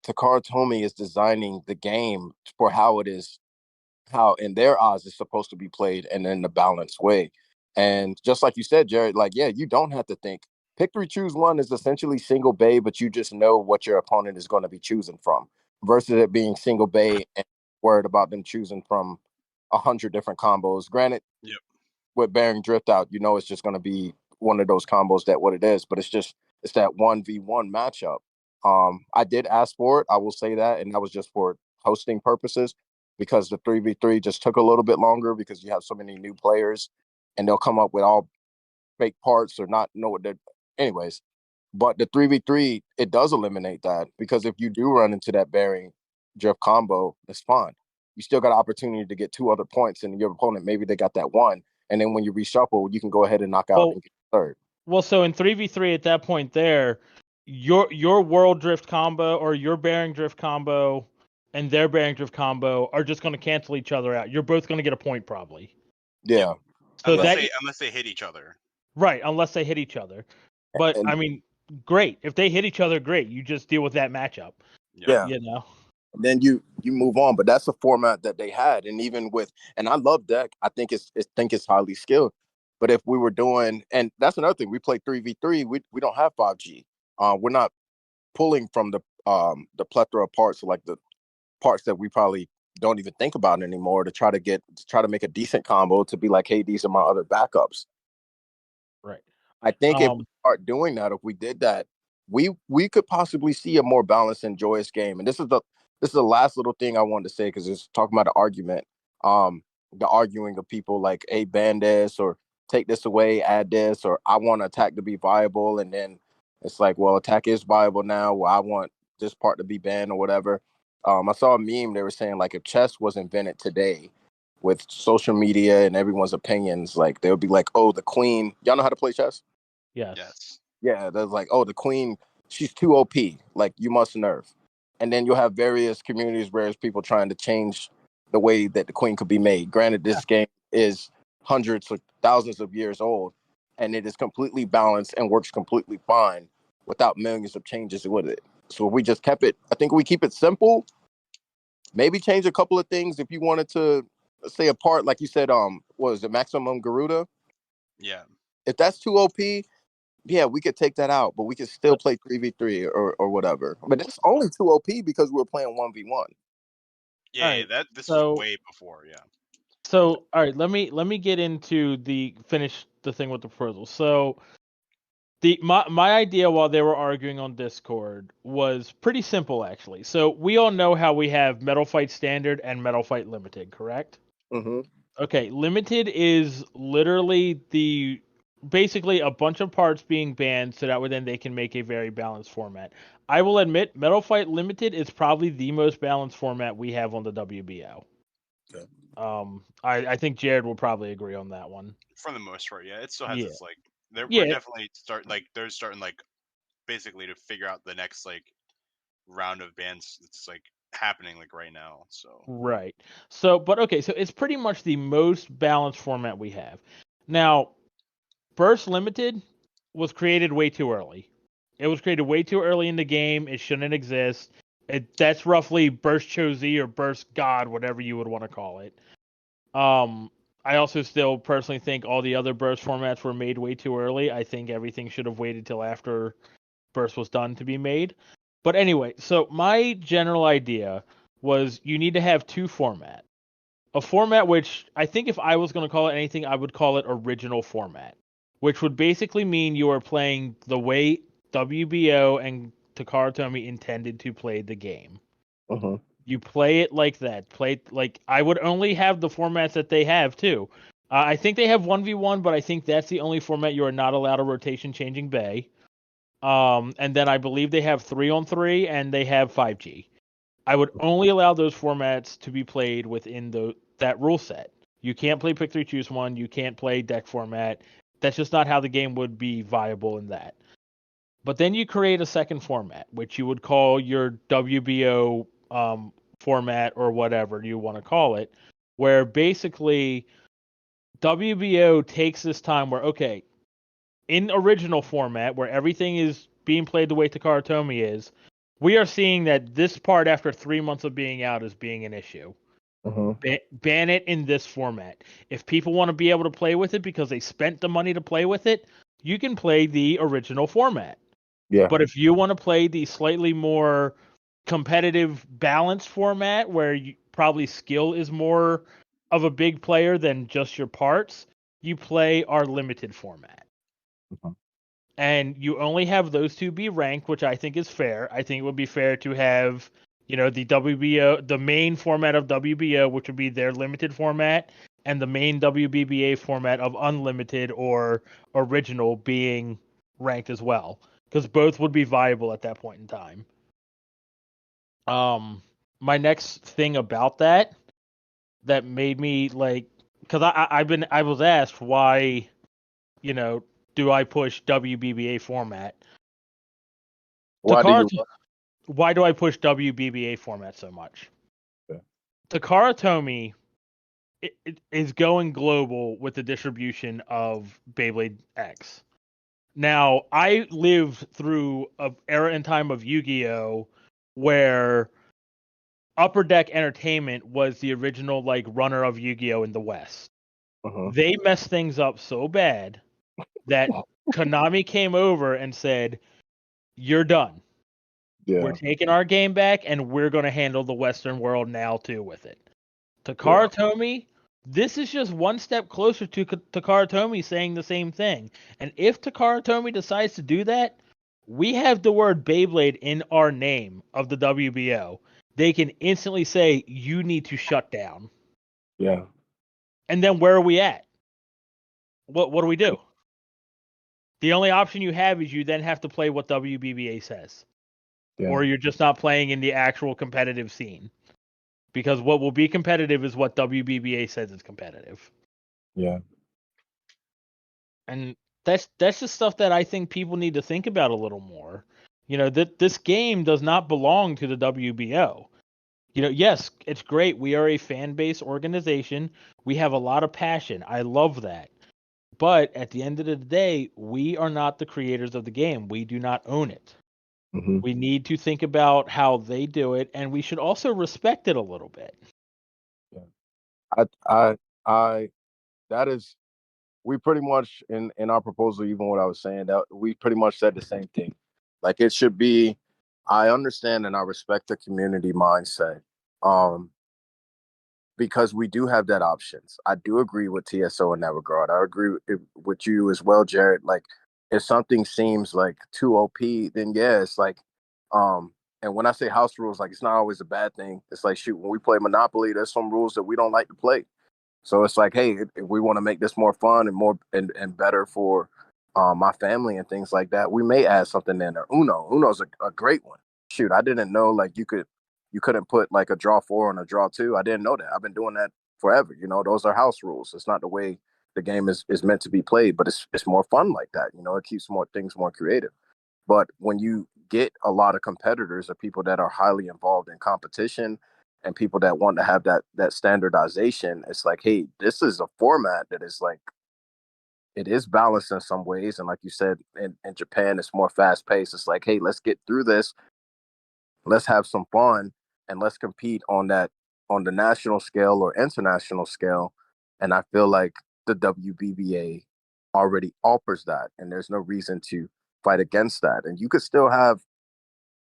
Takara Tomy is designing the game for how it is, how in their eyes it's supposed to be played, and in a balanced way. And just like you said, Jared, like, yeah, you don't have to think. Pick three, choose one is essentially single bay, but you just know what your opponent is going to be choosing from, versus it being single bay and worried about them choosing from 100 different combos. Granted, Yep. with bearing drift out, you know it's just going to be one of those combos that what it is, but it's that 1v1 matchup. I did ask for it, I will say that, and that was just for hosting purposes, because the 3v3 just took a little bit longer because you have so many new players and they'll come up with all fake parts or not know what they're. Anyways, but the 3v3, it does eliminate that, because if you do run into that bearing drift combo, it's fine. You still got an opportunity to get 2 other points, and your opponent, maybe they got that one. And then when you reshuffle, you can go ahead and knock out and get third. Well, so in 3v3 at that point there, your world drift combo or your bearing drift combo and their bearing drift combo are just going to cancel each other out. You're both going to get a point probably. Yeah. So unless they hit each other. Right, unless they hit each other. But I mean, great. If they hit each other, great. You just deal with that matchup. Yeah. You know. And then you move on, but that's a format that they had, and even with, and I love deck. I think it's highly skilled. But if we were doing, and that's another thing, we play 3v3. We don't have 5G. We're not pulling from the plethora of parts, like the parts that we probably don't even think about anymore, to try to make a decent combo to be like, hey, these are my other backups. Right. I think if we start doing that, if we did that, we could possibly see a more balanced and joyous game. And this is the last little thing I wanted to say, because it's talking about the argument, the arguing of people like, hey, ban this, or take this away, add this, or I want attack to be viable, and then it's like, well, attack is viable now, well, I want this part to be banned or whatever. I saw a meme, they were saying, like, if chess was invented today with social media and everyone's opinions, like, they would be like, oh, the queen, y'all know how to play chess? Yes. Yeah, there's like, oh, the queen, she's too OP, like, you must nerf. And then you'll have various communities, various people trying to change the way that the queen could be made. Granted, this game is hundreds of thousands of years old, and it is completely balanced and works completely fine without millions of changes with it. So if we just kept it, I think we keep it simple, maybe change a couple of things. If you wanted to say a part, like you said, what was it, Maximum Garuda? Yeah. If that's too OP, yeah, we could take that out, but we could still play 3v3 or whatever. But it's only too OP because we're playing 1v1. Yeah, Right. this was way before, yeah. So, all right, let me get into finish the thing with the proposal. So, my idea while they were arguing on Discord was pretty simple, actually. So we all know how we have Metal Fight Standard and Metal Fight Limited, correct? Mm-hmm. Okay, Limited is literally basically a bunch of parts being banned, so that way then they can make a very balanced format. I will admit, Metal Fight Limited is probably the most balanced format we have on the WBO. Okay. I think Jared will probably agree on that one. For the most part, yeah. It still has its, like, we're definitely they're starting, like, basically to figure out the next, like, round of bans that's, like, happening, like, right now. So right. So, but okay, so it's pretty much the most balanced format we have. Now, Burst Limited was created way too early. It was created way too early in the game. It shouldn't exist. That's roughly Burst Chosi or Burst God, whatever you would want to call it. I also still personally think all the other Burst formats were made way too early. I think everything should have waited till after Burst was done to be made. But anyway, so my general idea was you need to have 2 formats. A format which I think if I was going to call it anything, I would call it original format, which would basically mean you are playing the way WBO and Takara Tomy intended to play the game. Mm-hmm. You play it like that. I would only have the formats that they have too. I think they have 1v1, but I think that's the only format you are not allowed a rotation changing bay. And then I believe they have 3-on-3 and they have 5G. I would only allow those formats to be played within that rule set. You can't play pick 3 choose 1. You can't play deck format. That's just not how the game would be viable in that. But then you create a second format, which you would call your WBO format or whatever you want to call it, where basically WBO takes this time where, okay, in original format, where everything is being played the way Takara Tomy is, we are seeing that this part after 3 months of being out is being an issue. Ban it in this format. If people want to be able to play with it because they spent the money to play with it, you can play the original format. Yeah. But if you want to play the slightly more competitive balanced format where probably skill is more of a big player than just your parts, you play our limited format. And you only have those two be ranked, which I think is fair. I think it would be fair to have, the WBO, the main format of WBO, which would be their limited format, and the main WBBA format of unlimited or original being ranked as well, because both would be viable at that point in time. My next thing about that made me because I was asked why, do I push WBBA format? Why do I push WBBA format so much? Okay. Takara Tomy is going global with the distribution of Beyblade X. Now, I lived through an era and time of Yu-Gi-Oh! Where Upper Deck Entertainment was the original runner of Yu-Gi-Oh! In the West. They messed things up so bad that Konami came over and said, "You're done. Yeah. We're taking our game back, and we're going to handle the Western world now too with it." Takara Tomy, this is just one step closer to Takara Tomy saying the same thing. And if Takara Tomy decides to do that, we have the word Beyblade in our name of the WBO. They can instantly say, you need to shut down. Yeah. And then where are we at? What do we do? The only option you have is you then have to play what WBBA says. Yeah. Or you're just not playing in the actual competitive scene. Because what will be competitive is what WBBA says is competitive. Yeah. And that's just stuff that I think people need to think about a little more. This game does not belong to the WBO. Yes, it's great. We are a fan-based organization. We have a lot of passion. I love that. But at the end of the day, we are not the creators of the game. We do not own it. We need to think about how they do it, and we should also respect it a little bit. Yeah. That is, we pretty much in our proposal, even what I was saying, that we pretty much said the same thing. Like, it should be, I understand and I respect the community mindset. Because we do have that options. I do agree with TSO in that regard. I agree with you as well, Jared. Like, if something seems like too OP, then yeah, it's like, and when I say house rules, like, it's not always a bad thing. It's like, shoot, when we play Monopoly, there's some rules that we don't like to play. So it's like, hey, if we want to make this more fun and more and better for my family and things like that, we may add something in there. Uno's a great one. Shoot, I didn't know like you couldn't put like a draw 4 on a draw 2. I didn't know that. I've been doing that forever. Those are house rules. It's not the way the game is meant to be played, but it's more fun like that. It keeps more things more creative. But when you get a lot of competitors or people that are highly involved in competition and people that want to have that standardization, it's like, hey, this is a format that is like, it is balanced in some ways. And like you said, in Japan, it's more fast paced. It's like, hey, let's get through this. Let's have some fun and let's compete on the national scale or international scale. And I feel like the WBBA already offers that. And there's no reason to fight against that. And you could still have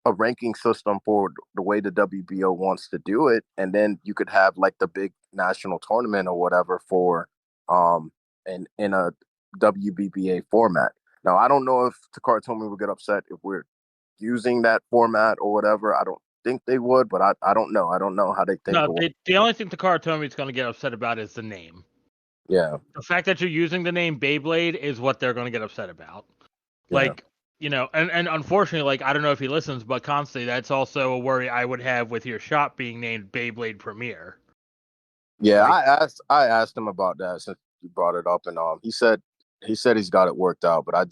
a ranking system for the way the WBO wants to do it, and then you could have like the big national tournament or whatever for in a WBBA format. Now, I don't know if Takara Tomy would get upset if we're using that format or whatever. I don't think they would, but I don't know. I don't know how they think. No, the only thing Takara Tomy is going to get upset about is the name. Yeah. The fact that you're using the name Beyblade is what they're going to get upset about. Like, and unfortunately, like, I don't know if he listens, but constantly, that's also a worry I would have with your shop being named Beyblade Premier. Yeah, I asked him about that since you brought it up, and he said he's got it worked out. But I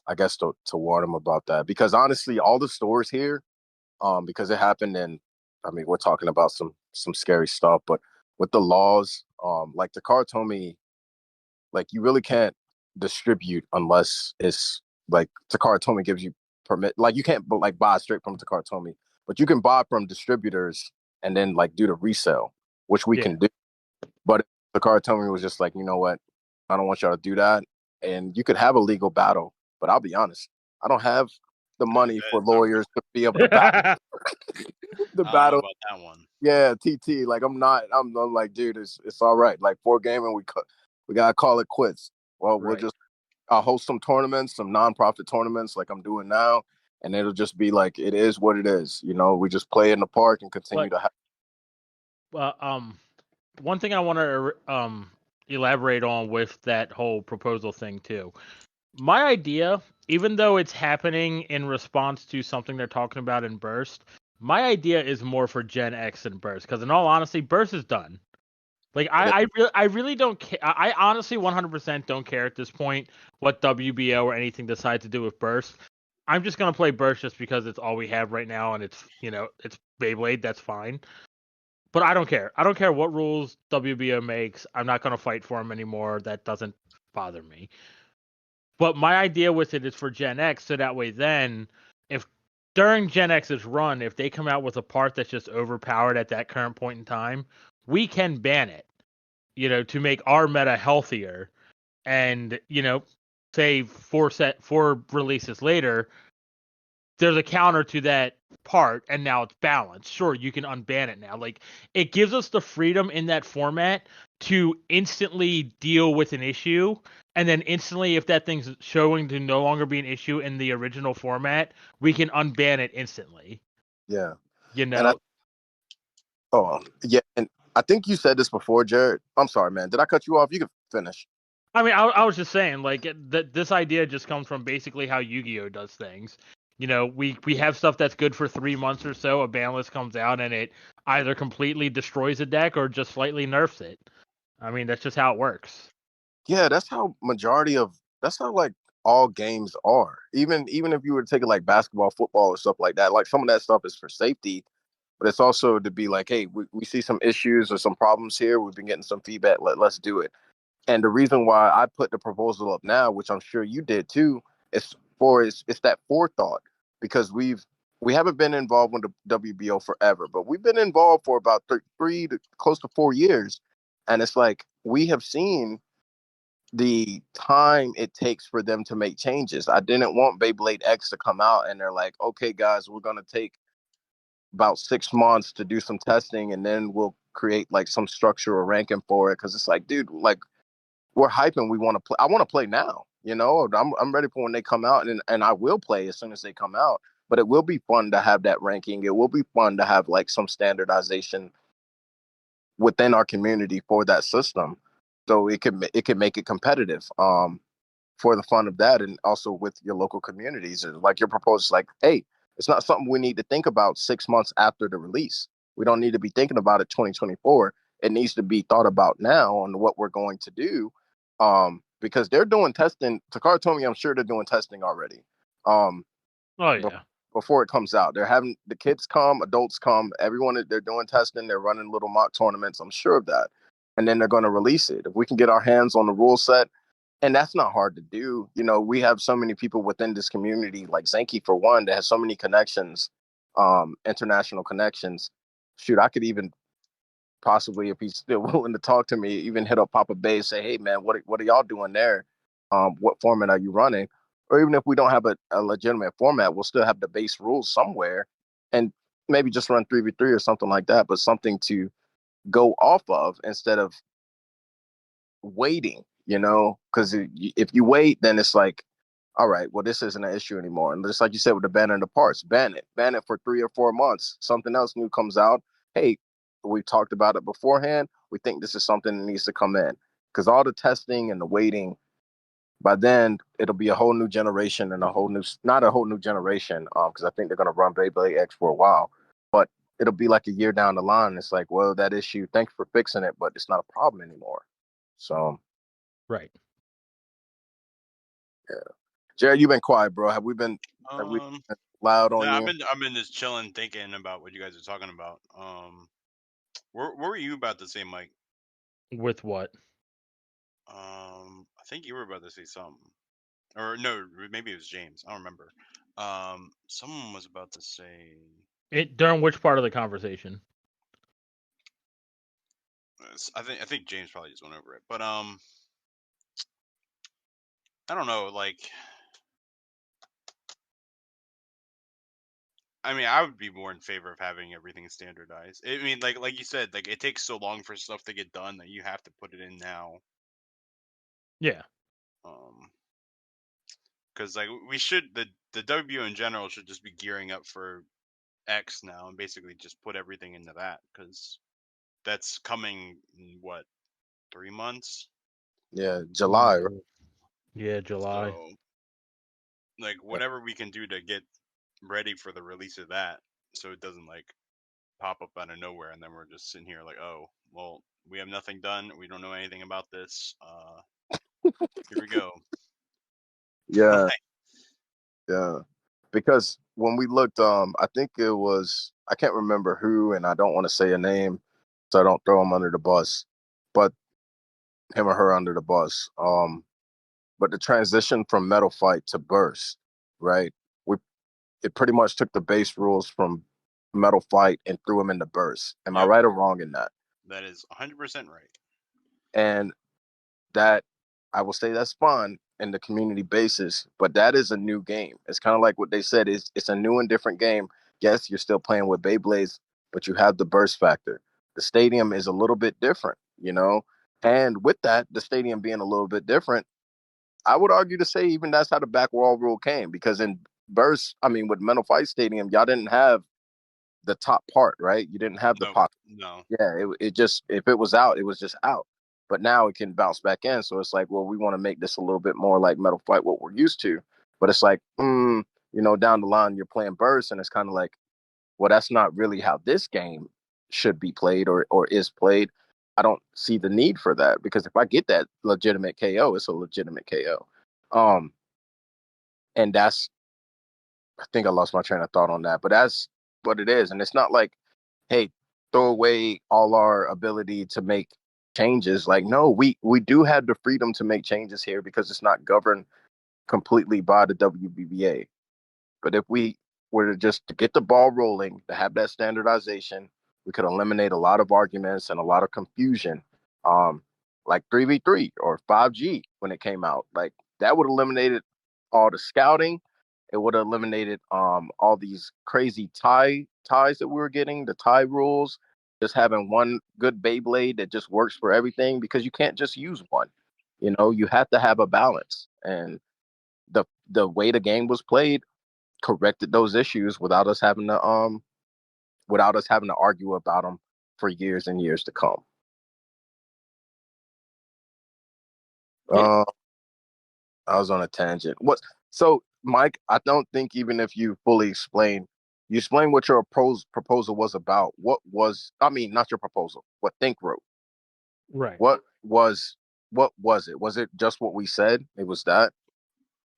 I guess to warn them about that, because honestly, all the stores here, because it happened, and I mean, we're talking about some scary stuff, but with the laws, like the car told me, like you really can't distribute unless it's like Takara Tomy gives you permit. Like you can't like buy straight from Takara Tomy, but you can buy from distributors and then like do the resale, which we can do. But Takara Tomy was just like, you know what, I don't want y'all to do that, and you could have a legal battle. But I'll be honest, I don't have the money for lawyers to be able to battle. The battle about that one. Yeah, TT. Like I'm like, dude, it's all right. Like 4 gaming, we gotta call it quits. Well, I'll host some tournaments, some nonprofit tournaments like I'm doing now, and it'll just be like it is what it is. You know, we just play in the park and continue to have. Well, one thing I want to elaborate on with that whole proposal thing too. My idea, even though it's happening in response to something they're talking about in Burst, my idea is more for Gen X and Burst, because in all honesty, Burst is done. Like I really don't care. I honestly 100% don't care at this point what WBO or anything decides to do with Burst. I'm just gonna play Burst just because it's all we have right now, and it's it's Beyblade. That's fine. But I don't care. I don't care what rules WBO makes. I'm not gonna fight for them anymore. That doesn't bother me. But my idea with it is for Gen X, so that way then, if during Gen X's run, if they come out with a part that's just overpowered at that current point in time, we can ban it, to make our meta healthier. And, say 4 releases later, there's a counter to that part, and now it's balanced. Sure, you can unban it now. Like, it gives us the freedom in that format to instantly deal with an issue, and then instantly, if that thing's showing to no longer be an issue in the original format, we can unban it instantly. Yeah. And and I think you said this before, Jared. I'm sorry, man. Did I cut you off? You can finish. I mean, I was just saying, like, this idea just comes from basically how Yu-Gi-Oh does things. We have stuff that's good for 3 months or so. A ban list comes out and it either completely destroys a deck or just slightly nerfs it. I mean, that's just how it works. Yeah, that's how like all games are. Even if you were to take it like basketball, football, or stuff like that, like some of that stuff is for safety, but it's also to be like, hey, we see some issues or some problems here. We've been getting some feedback. Let's do it. And the reason why I put the proposal up now, which I'm sure you did too, is it's that forethought, because we haven't been involved with the WBO forever, but we've been involved for about 3 to close to 4 years, and it's like we have seen the time it takes for them to make changes. I didn't want Beyblade X to come out and they're like, okay, guys, we're gonna take about 6 months to do some testing, and then we'll create like some structure or ranking for it. Because it's like, dude, like we're hyping. We want to play. I want to play now. I'm ready for when they come out, and I will play as soon as they come out. But it will be fun to have that ranking. It will be fun to have like some standardization within our community for that system, so it can make it competitive. For the fun of that, and also with your local communities, and like your proposal, like, hey, it's not something we need to think about 6 months after the release. We don't need to be thinking about it 2024. It needs to be thought about now on what we're going to do, because they're doing testing. Takara told me, I'm sure they're doing testing already. Oh yeah. Before it comes out, they're having the kids come, adults come, everyone. They're doing testing. They're running little mock tournaments. I'm sure of that, and then they're going to release it. If we can get our hands on the rule set. And that's not hard to do. We have so many people within this community, like Zenki, for one, that has so many connections, international connections. Shoot, I could even possibly, if he's still willing to talk to me, even hit up Papa Bay and say, hey, man, what are y'all doing there? What format are you running? Or even if we don't have a legitimate format, we'll still have the base rules somewhere, and maybe just run 3v3 or something like that, but something to go off of instead of waiting, because if you wait, then it's like, all right, well, this isn't an issue anymore. And just like you said with the banning the parts, ban it for 3 or 4 months. Something else new comes out. Hey, we talked about it beforehand. We think this is something that needs to come in, because all the testing and the waiting, by then it'll be a whole new generation and not a whole new generation, because I think they're going to run Beyblade X for a while, but it'll be like a year down the line. It's like, well, that issue, thanks for fixing it, but it's not a problem anymore. So, right. Yeah. Jared, you've been quiet, bro. Have we been loud on no, you? I've been just chilling, thinking about what you guys are talking about. What were you about to say, Mike? With what? I think you were about to say something, or no, maybe it was James. I don't remember. Someone was about to say It during which part of the conversation? I think James probably just went over it, but I don't know. Like, I mean, I would be more in favor of having everything standardized. I mean, like you said, like it takes so long for stuff to get done that you have to put it in now. Yeah. Because like we should the WBO in general should just be gearing up for X now and basically just put everything into that, because that's coming in what, 3 months? Yeah, July. Right? Yeah, July. So, like, whatever we can do to get ready for the release of that, so it doesn't like pop up out of nowhere and then we're just sitting here like, oh, well, we have nothing done, we don't know anything about this. Here we go. Yeah, yeah. Because when we looked, I think it was, I can't remember who, and I don't want to say a name, so I don't throw him under the bus, but him or her under the bus. But the transition from Metal Fight to Burst, right? It pretty much took the base rules from Metal Fight and threw them into Burst. Am I right or wrong in that? That is 100% right. And that, I will say, that's fun in the community basis, but that is a new game. It's kind of like what they said, is it's a new and different game. Yes, you're still playing with Beyblades, but you have the burst factor. The stadium is a little bit different, you know? And with that, the stadium being a little bit different, I would argue to say even that's how the back wall rule came, because in Burst, I mean, with Mental Fight Stadium, y'all didn't have the top part, right? You didn't have the pop. No. Yeah, it just, if it was out, it was just out. But now it can bounce back in. So it's like, well, we want to make this a little bit more like Metal Fight, what we're used to. But it's like, you know, down the line, you're playing Burst, and it's kind of like, well, that's not really how this game should be played or is played. I don't see the need for that, because if I get that legitimate KO, it's a legitimate KO. And that's, I think I lost my train of thought on that, but that's what it is. And it's not like, hey, throw away all our ability to make changes. Like, no, we do have the freedom to make changes here, because it's not governed completely by the WBBA. But if we were to just to get the ball rolling, to have that standardization, we could eliminate a lot of arguments and a lot of confusion. Like 3v3 or 5G when it came out, like that would have eliminated all the scouting. It would have eliminated all these crazy ties that we were getting, the tie rules, just having one good Beyblade that just works for everything, because you can't just use one. You know, you have to have a balance. And the way the game was played corrected those issues without us having to argue about them for years and years to come. Yeah. I was on a tangent. So, Mike, I don't think even if you fully explain what your proposal was about. What was, I mean, not your proposal, what Think wrote. Right. What was it? Was it just what we said? It was that?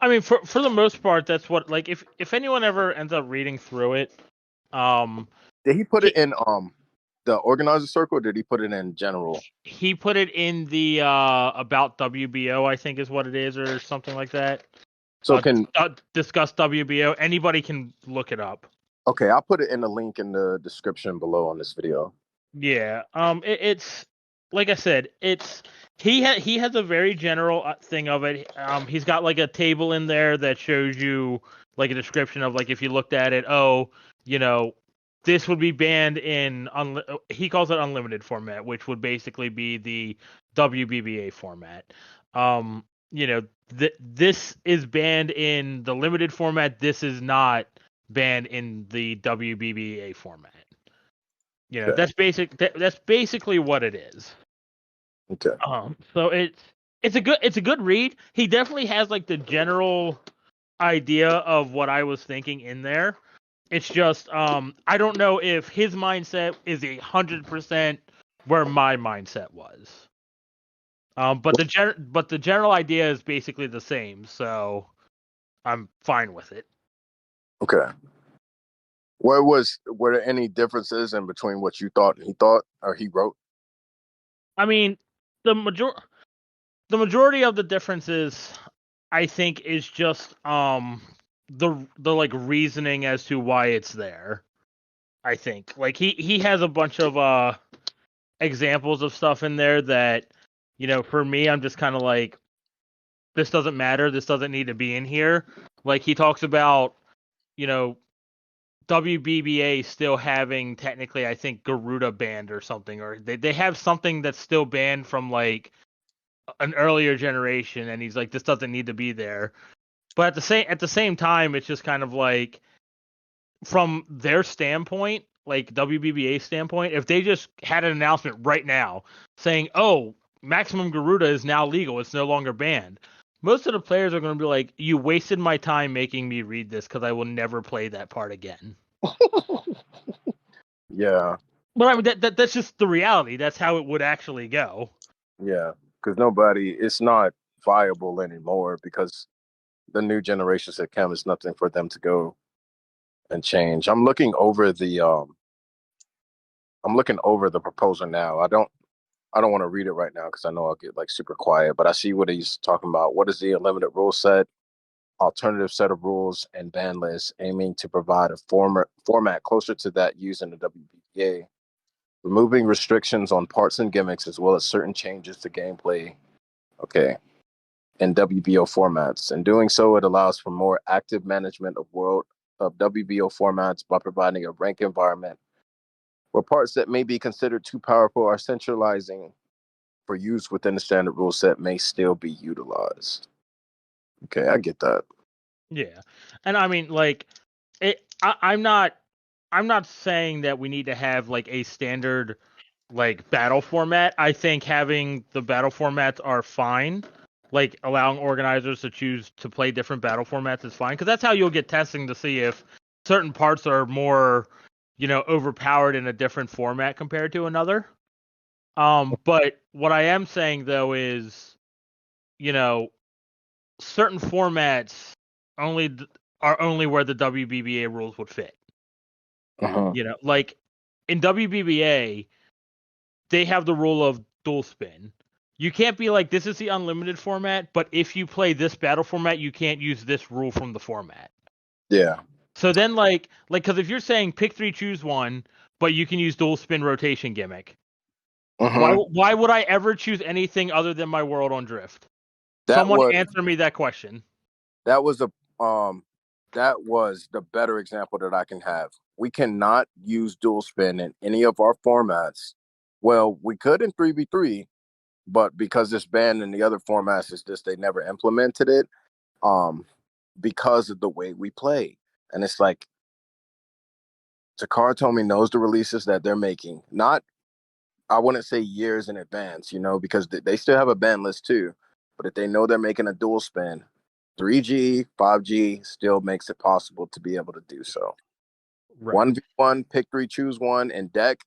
I mean, for the most part, that's what, like, if anyone ever ends up reading through it, did he put it in the organizer circle, or did he put it in general? He put it in the about WBO, I think is what it is, or something like that. So discuss WBO. Anybody can look it up. Okay, I'll put it in the link in the description below on this video. Yeah. It's like I said, he has a very general thing of it. He's got like a table in there that shows you like a description of, like, if you looked at it, you know, this would be banned in he calls it unlimited format, which would basically be the WBBA format. You know, this is banned in the limited format. This is not banned in the WBBA format. You know, that's basically what it is. Okay. So it's a good read. He definitely has like the general idea of what I was thinking in there. It's just I don't know if his mindset is 100% where my mindset was. But the general idea is basically the same. So I'm fine with it. Okay. Were there any differences in between what you thought and he thought or he wrote? I mean, the majority of the differences, I think, is just the like reasoning as to why it's there. I think like he has a bunch of examples of stuff in there that, for me, I'm just kind of like, this doesn't matter. This doesn't need to be in here. Like he talks about, you know, WBBA still having technically, I think, Garuda banned or something, or they have something that's still banned from like an earlier generation, and he's like, this doesn't need to be there. But at the same time, it's just kind of like, from their standpoint, like WBBA standpoint, if they just had an announcement right now saying, "Oh, Maximum Garuda is now legal; it's no longer banned," most of the players are going to be like, "You wasted my time making me read this because I will never play that part again." Yeah. But I mean, that's just the reality. That's how it would actually go. Yeah, because it's not viable anymore because the new generations that come, it's nothing for them to go and change. I'm looking over the proposal now. I don't want to read it right now because I know I'll get like super quiet, but I see what he's talking about. What is the unlimited rule set, alternative set of rules, and ban list, aiming to provide a format closer to that used in the WBA, removing restrictions on parts and gimmicks as well as certain changes to gameplay. Okay. In WBO formats. In doing so, it allows for more active management of WBO formats by providing a rank environment where parts that may be considered too powerful or centralizing for use within the standard rule set may still be utilized. Okay, I get that. Yeah, and I mean, like, I'm not saying that we need to have like a standard like battle format. I think having the battle formats are fine. Like allowing organizers to choose to play different battle formats is fine, because that's how you'll get testing to see if certain parts are more, overpowered in a different format compared to another. But what I am saying though is, you know, certain formats only are only where the WBBA rules would fit. Uh-huh. Like in WBBA, they have the rule of dual spin. You can't be like, this is the unlimited format, but if you play this battle format, you can't use this rule from the format. Yeah. So then, because if you're saying pick three, choose one, but you can use dual spin rotation gimmick, why would I ever choose anything other than my world on drift? Someone answer me that question. That was the better example that I can have. We cannot use dual spin in any of our formats. Well, we could in 3v3, but because it's banned in the other formats, it's just they never implemented it because of the way we play. And it's like, Takara Tomy knows the releases that they're making. Not, I wouldn't say years in advance, because they still have a ban list too. But if they know they're making a dual spin, 3G, 5G still makes it possible to be able to do so. Right. 1v1, pick three, choose one, and deck,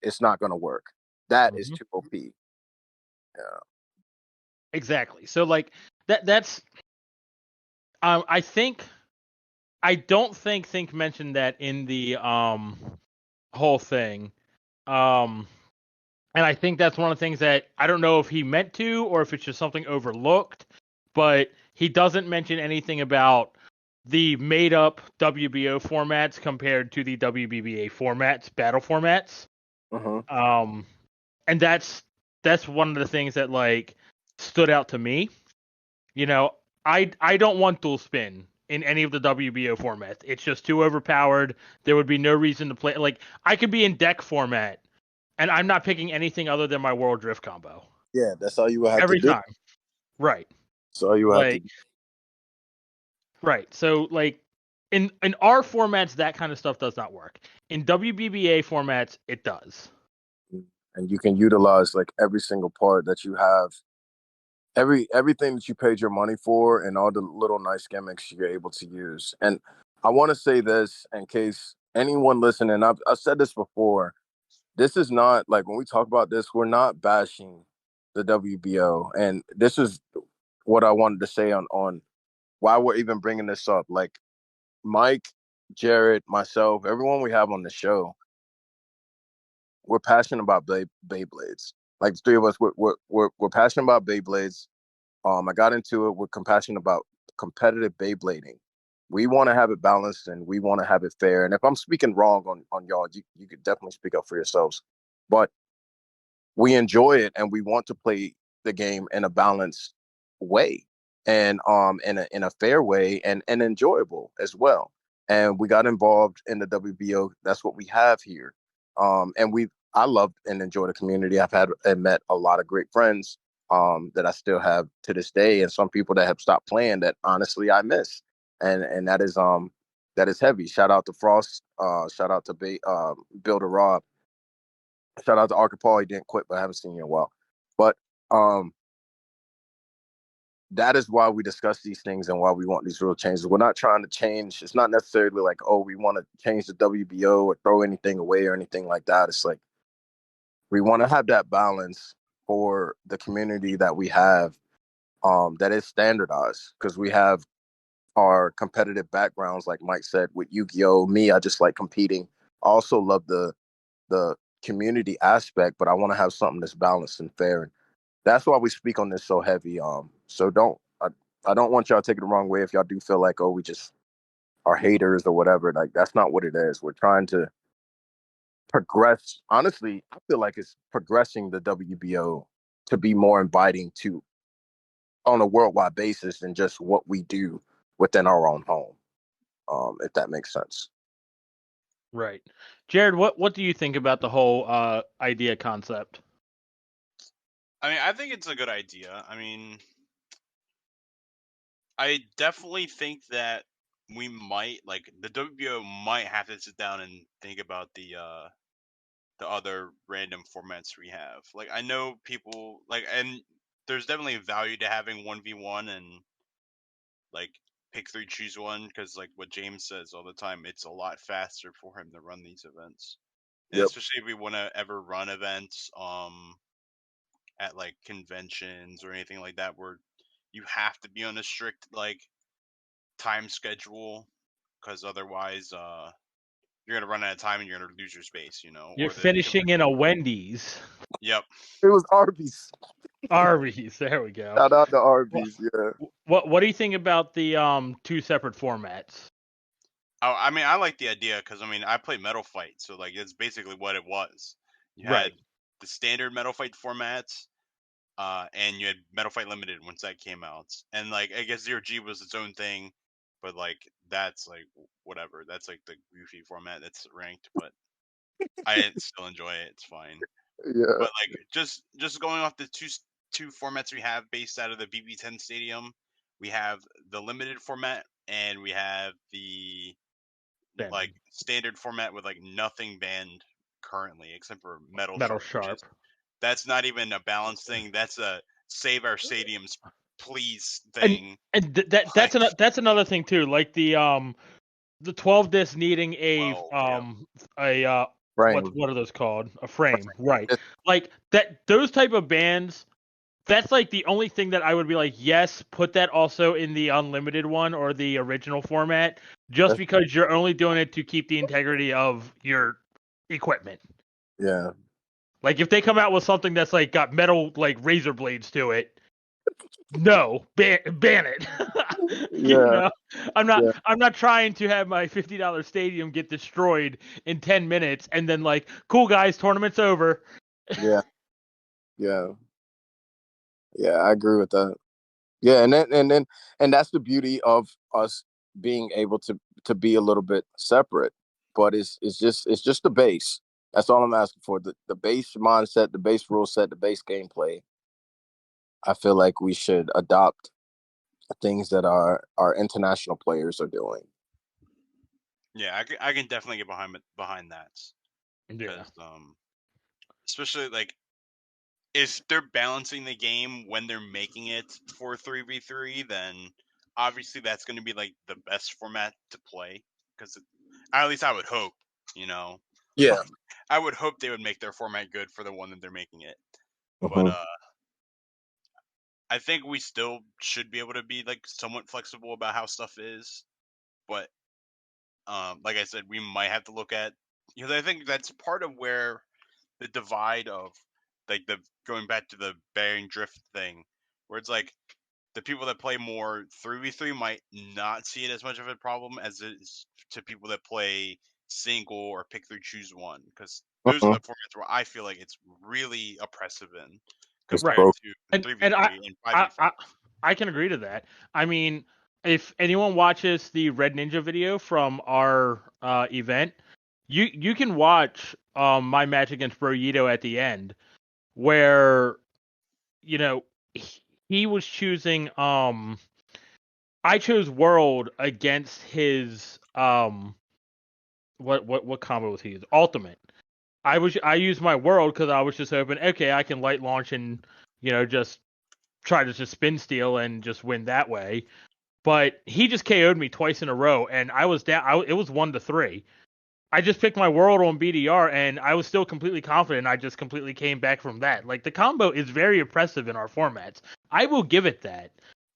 it's not going to work. That is too OP. Yeah. Exactly. So like that's I don't think Think mentioned that in the whole thing. And I think that's one of the things that I don't know if he meant to or if it's just something overlooked, but he doesn't mention anything about the made up WBO formats compared to the WBBA formats, battle formats. And that's one of the things that like stood out to me. I don't want dual spin in any of the WBO formats. It's just too overpowered. There would be no reason to play. Like, I could be in deck format, and I'm not picking anything other than my World Drift combo. Yeah, that's all you would have every to do. time. Right. So all you have to do. Right. So like in our formats, that kind of stuff does not work. In WBBA formats, it does. And you can utilize like every single part that you have, everything that you paid your money for, and all the little nice gimmicks you're able to use. And I want to say this in case anyone listening, I've said this before. This is not like, when we talk about this, we're not bashing the WBO. And this is what I wanted to say on why we're even bringing this up. Like Mike, Jared, myself, everyone we have on the show, we're passionate about Beyblades. Like the three of us, we're passionate about Beyblades. I got into it with compassion about competitive Beyblading. We want to have it balanced and we want to have it fair. And if I'm speaking wrong on y'all, you could definitely speak up for yourselves. But we enjoy it and we want to play the game in a balanced way and in a fair way and enjoyable as well. And we got involved in the WBO. That's what we have here. And I love and enjoy the community. I've had and met a lot of great friends that I still have to this day, and some people that have stopped playing that honestly I miss. And that is heavy. Shout out to Frost. Shout out to Builder Rob. Shout out to Arca Paul. He didn't quit, but I haven't seen you in a while. But that is why we discuss these things and why we want these real changes. We're not trying to change. It's not necessarily like, oh, we want to change the WBO or throw anything away or anything like that. It's like we want to have that balance for the community that we have that is standardized, because we have our competitive backgrounds, like Mike said, with Yu-Gi-Oh! Me, I just like competing. I also love the community aspect, but I want to have something that's balanced and fair. And that's why we speak on this so heavy. So I don't want y'all to take it the wrong way if y'all do feel like, oh, we just are haters or whatever. Like, that's not what it is. We're trying to progress. Honestly, I feel like it's progressing the WBO to be more inviting to on a worldwide basis than just what we do within our own home. If that makes sense. Right. Jared, what do you think about the whole idea concept? I mean, I think it's a good idea. I mean, I definitely think that we might, like, the WBO might have to sit down and think about the other random formats we have. Like, I know people like, and there's definitely value to having 1v1 and like pick three, choose one, because like what James says all the time, it's a lot faster for him to run these events. And Yep. especially if we want to ever run events at like conventions or anything like that where you have to be on a strict like time schedule, because otherwise you're gonna run out of time and you're gonna lose your space, you know. You're Or the finishing in a Wendy's. Yep. It was Arby's. Arby's, there we go. Shout out to Arby's, yeah. What do you think about the two separate formats? Oh, I mean, I like the idea because I mean, I play Metal Fight, so like it's basically what it was. You had Right. the standard Metal Fight formats, and you had Metal Fight Limited once that came out, and like I guess 0G was its own thing, but like that's like whatever. That's like the goofy format that's ranked, but I still enjoy it. It's fine. Yeah. But like just going off the two formats we have based out of the BB10 Stadium, we have the limited format and we have the like standard format with like nothing banned currently except for Metal Sharp. That's not even a balance thing. That's a save our stadiums, please thing. And that's another thing too. Like the 12 disc needing a frame. what are those called? A frame, right? Like that. Those type of bands. That's like the only thing that I would be like, yes, put that also in the unlimited one or the original format, just because you're only doing it to keep the integrity of your equipment. Yeah. Like if they come out with something that's like got metal like razor blades to it, no, ban it. You know? I'm not trying to have my $50 stadium get destroyed in 10 minutes and then like, cool guys, tournament's over. Yeah. I agree with that. Yeah, and that's the beauty of us being able to be a little bit separate. But it's just the base. That's all I'm asking for. The base mindset, the base rule set, the base gameplay. I feel like we should adopt things that our international players are doing. Yeah, I can definitely get behind that. Yeah. Especially like if they're balancing the game when they're making it for 3v3, then obviously that's going to be like the best format to play, because at least I would hope, you know. Yeah. I would hope they would make their format good for the one that they're making it. Mm-hmm. But I think we still should be able to be like somewhat flexible about how stuff is, but like I said, we might have to look at, because I think that's part of where the divide of like the going back to the bearing drift thing, where it's like the people that play more 3v3 might not see it as much of a problem as it is to people that play single or pick three choose one, because those are the formats where I feel like it's really oppressive in compared to 3v3 and 5v5. I can agree to that. I mean, if anyone watches the Red Ninja video from our event, you can watch my match against Broyito at the end, where he was choosing I chose World against his what combo was he using? Ultimate. I used my World because I was just hoping, okay, I can light launch and just try to just spin steal and just win that way. But he just KO'd me twice in a row, and I was down. It was 1-3. I just picked my World on BDR, and I was still completely confident. I just completely came back from that. Like, the combo is very oppressive in our formats. I will give it that.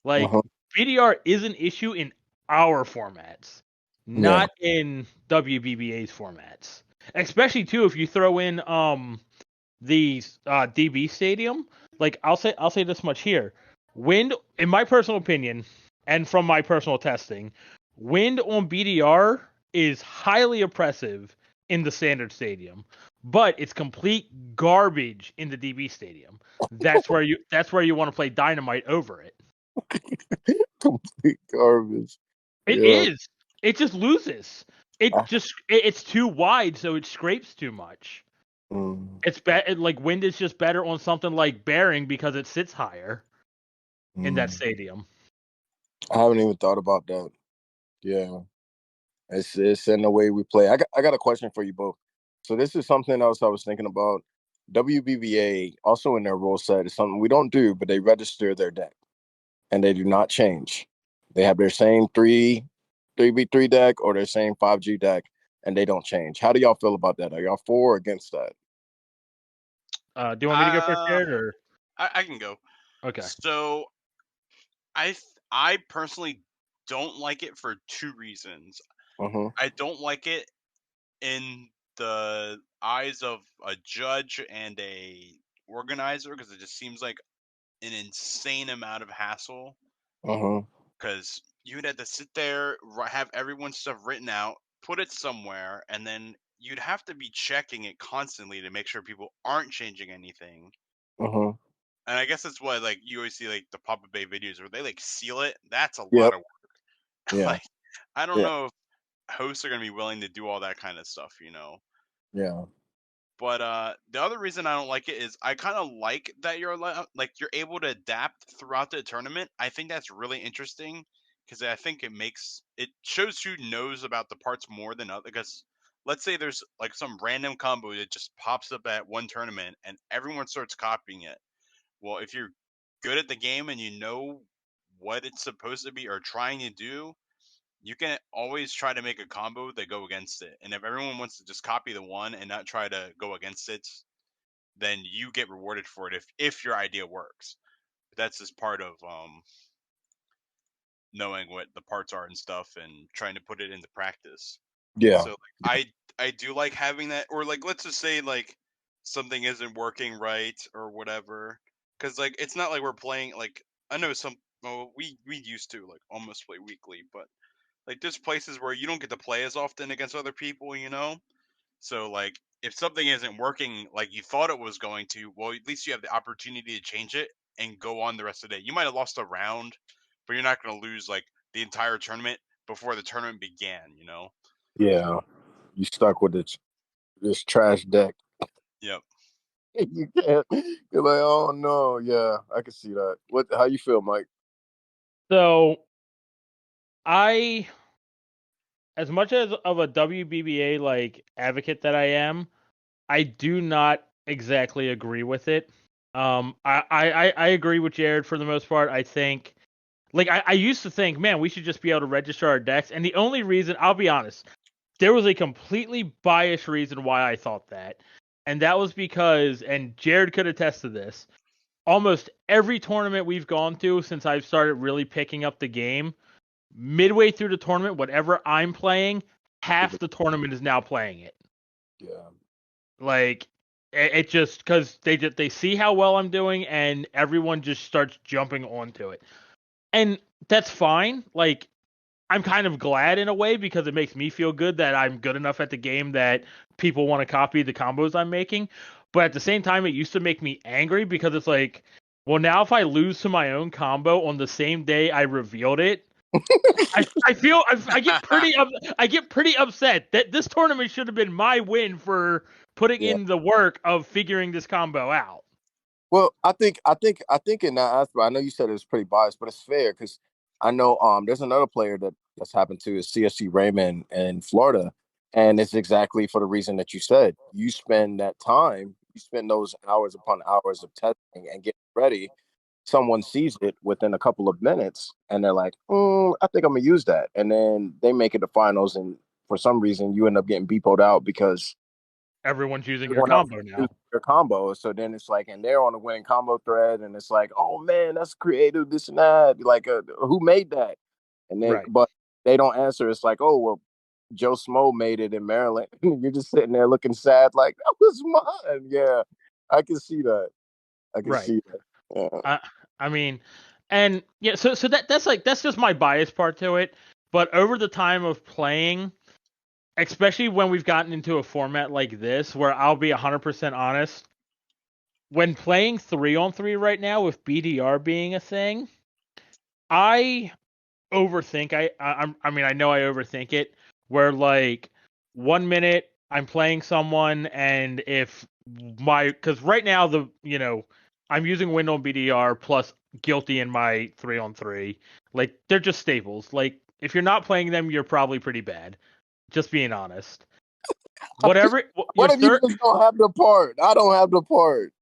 Like, BDR is an issue in our formats, not in WBBA's formats. Especially too if you throw in the DB Stadium. Like, I'll say this much here: wind, in my personal opinion, and from my personal testing, wind on BDR is highly oppressive in the standard stadium, but it's complete garbage in the DB Stadium. That's where you want to play Dynamite over it. Complete garbage. It is. It just loses. It's too wide, so it scrapes too much. It's like wind is just better on something like bearing because it sits higher in that stadium. I haven't even thought about that. Yeah, it's in the way we play. I got a question for you both. So this is something else I was thinking about. WBBA also in their rule set is something we don't do, but they register their deck, and they do not change. They have their same 3v3 deck or their same 5G deck, and they don't change. How do y'all feel about that? Are y'all for or against that? Do you want me to go first, Jared, or I can go. Okay. So I personally don't like it for two reasons. I don't like it in the eyes of a judge and a organizer because it just seems like an insane amount of hassle. Because you'd have to sit there, have everyone's stuff written out, put it somewhere, and then you'd have to be checking it constantly to make sure people aren't changing anything. And I guess that's why, like, you always see like the Papa Bay videos where they like seal it. That's a lot of work. Yeah. Like, I don't know if hosts are gonna be willing to do all that kind of stuff, Yeah. But the other reason I don't like it is I kind of like that you're able to adapt throughout the tournament. I think that's really interesting because I think it shows who knows about the parts more than other. Because let's say there's like some random combo that just pops up at one tournament and everyone starts copying it. Well, if you're good at the game and you know what it's supposed to be or trying to do, you can always try to make a combo that go against it. And if everyone wants to just copy the one and not try to go against it, then you get rewarded for it if your idea works. But that's just part of knowing what the parts are and stuff and trying to put it into practice. Yeah. So like, I do like having that, or like let's just say like something isn't working right or whatever, because like it's not like we're playing like I know we used to like almost play weekly, but like there's places where you don't get to play as often against other people, So like if something isn't working like you thought it was going to, well at least you have the opportunity to change it and go on the rest of the day. You might have lost a round, but you're not going to lose like the entire tournament before the tournament began, Yeah. You stuck with this trash deck. Yep. You can't. You're like, oh no, yeah, I can see that. How you feel, Mike? So as much as of a WBBA like advocate that I am, I do not exactly agree with it. I agree with Jared for the most part. I think, like, I used to think, man, we should just be able to register our decks. And the only reason, I'll be honest, there was a completely biased reason why I thought that. And that was because, and Jared could attest to this, almost every tournament we've gone to since I've started really picking up the game, midway through the tournament, whatever I'm playing, half the tournament is now playing it. Yeah. Like, it just, because they see how well I'm doing, and everyone just starts jumping onto it. And that's fine. Like, I'm kind of glad in a way, because it makes me feel good that I'm good enough at the game that people want to copy the combos I'm making. But at the same time, it used to make me angry, because it's like, well, now if I lose to my own combo on the same day I revealed it, I get pretty upset that this tournament should have been my win for putting in the work of figuring this combo out. Well, I think in that aspect, I know you said it was pretty biased, but it's fair because I know there's another player that's happened to is CSC Raymond in Florida, and it's exactly for the reason that you said. You spend that time, you spend those hours upon hours of testing and getting ready. Someone sees it within a couple of minutes, and they're like, "I think I'm gonna use that," and then they make it to finals, and for some reason, you end up getting beepoed out because everyone's using your combo now. Your combo. So then it's like, and they're on the winning combo thread, and it's like, oh man, that's creative, this and that. Like, who made that? And then, but they don't answer. It's like, oh well, Joe Smo made it in Maryland. You're just sitting there looking sad, like that was mine. Yeah, I can see that. I can see that. Yeah. I mean, and yeah, so that's just my bias part to it. But over the time of playing, especially when we've gotten into a format like this, where I'll be 100% honest, when playing 3-on-3 right now with BDR being a thing, I overthink. I mean, I know I overthink it. Where like 1 minute I'm playing someone, and because right now I'm using Window and BDR plus Guilty in my 3-on-3. Like, they're just staples. Like, if you're not playing them, you're probably pretty bad. Just being honest. What if you just don't have the part? I don't have the part.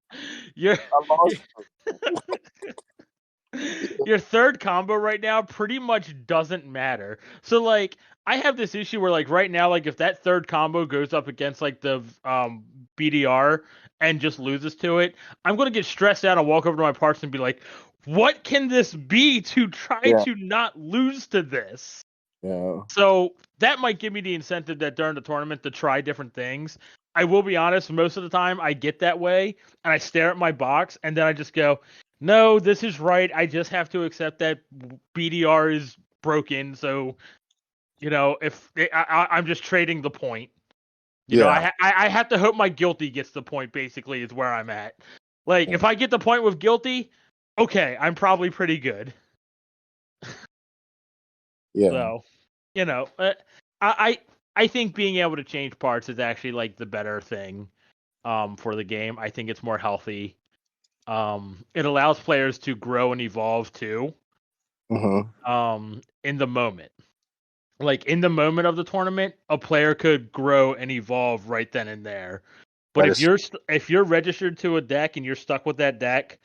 Your third combo right now pretty much doesn't matter. So like, I have this issue where like right now, like if that third combo goes up against like the BDR and just loses to it, I'm gonna get stressed out and walk over to my parts and be like, what can this be to try to not lose to this? Yeah. So that might give me the incentive that during the tournament to try different things. I will be honest, most of the time I get that way and I stare at my box and then I just go, no, this is right. I just have to accept that BDR is broken. So, if I'm just trading the point, I have to hope my Guilty gets the point, basically, is where I'm at. Like, if I get the point with Guilty, okay, I'm probably pretty good. Yeah. So, I think being able to change parts is actually like the better thing for the game. I think it's more healthy. It allows players to grow and evolve too. In the moment. Like in the moment of the tournament, a player could grow and evolve right then and there. But if you're registered to a deck and you're stuck with that deck,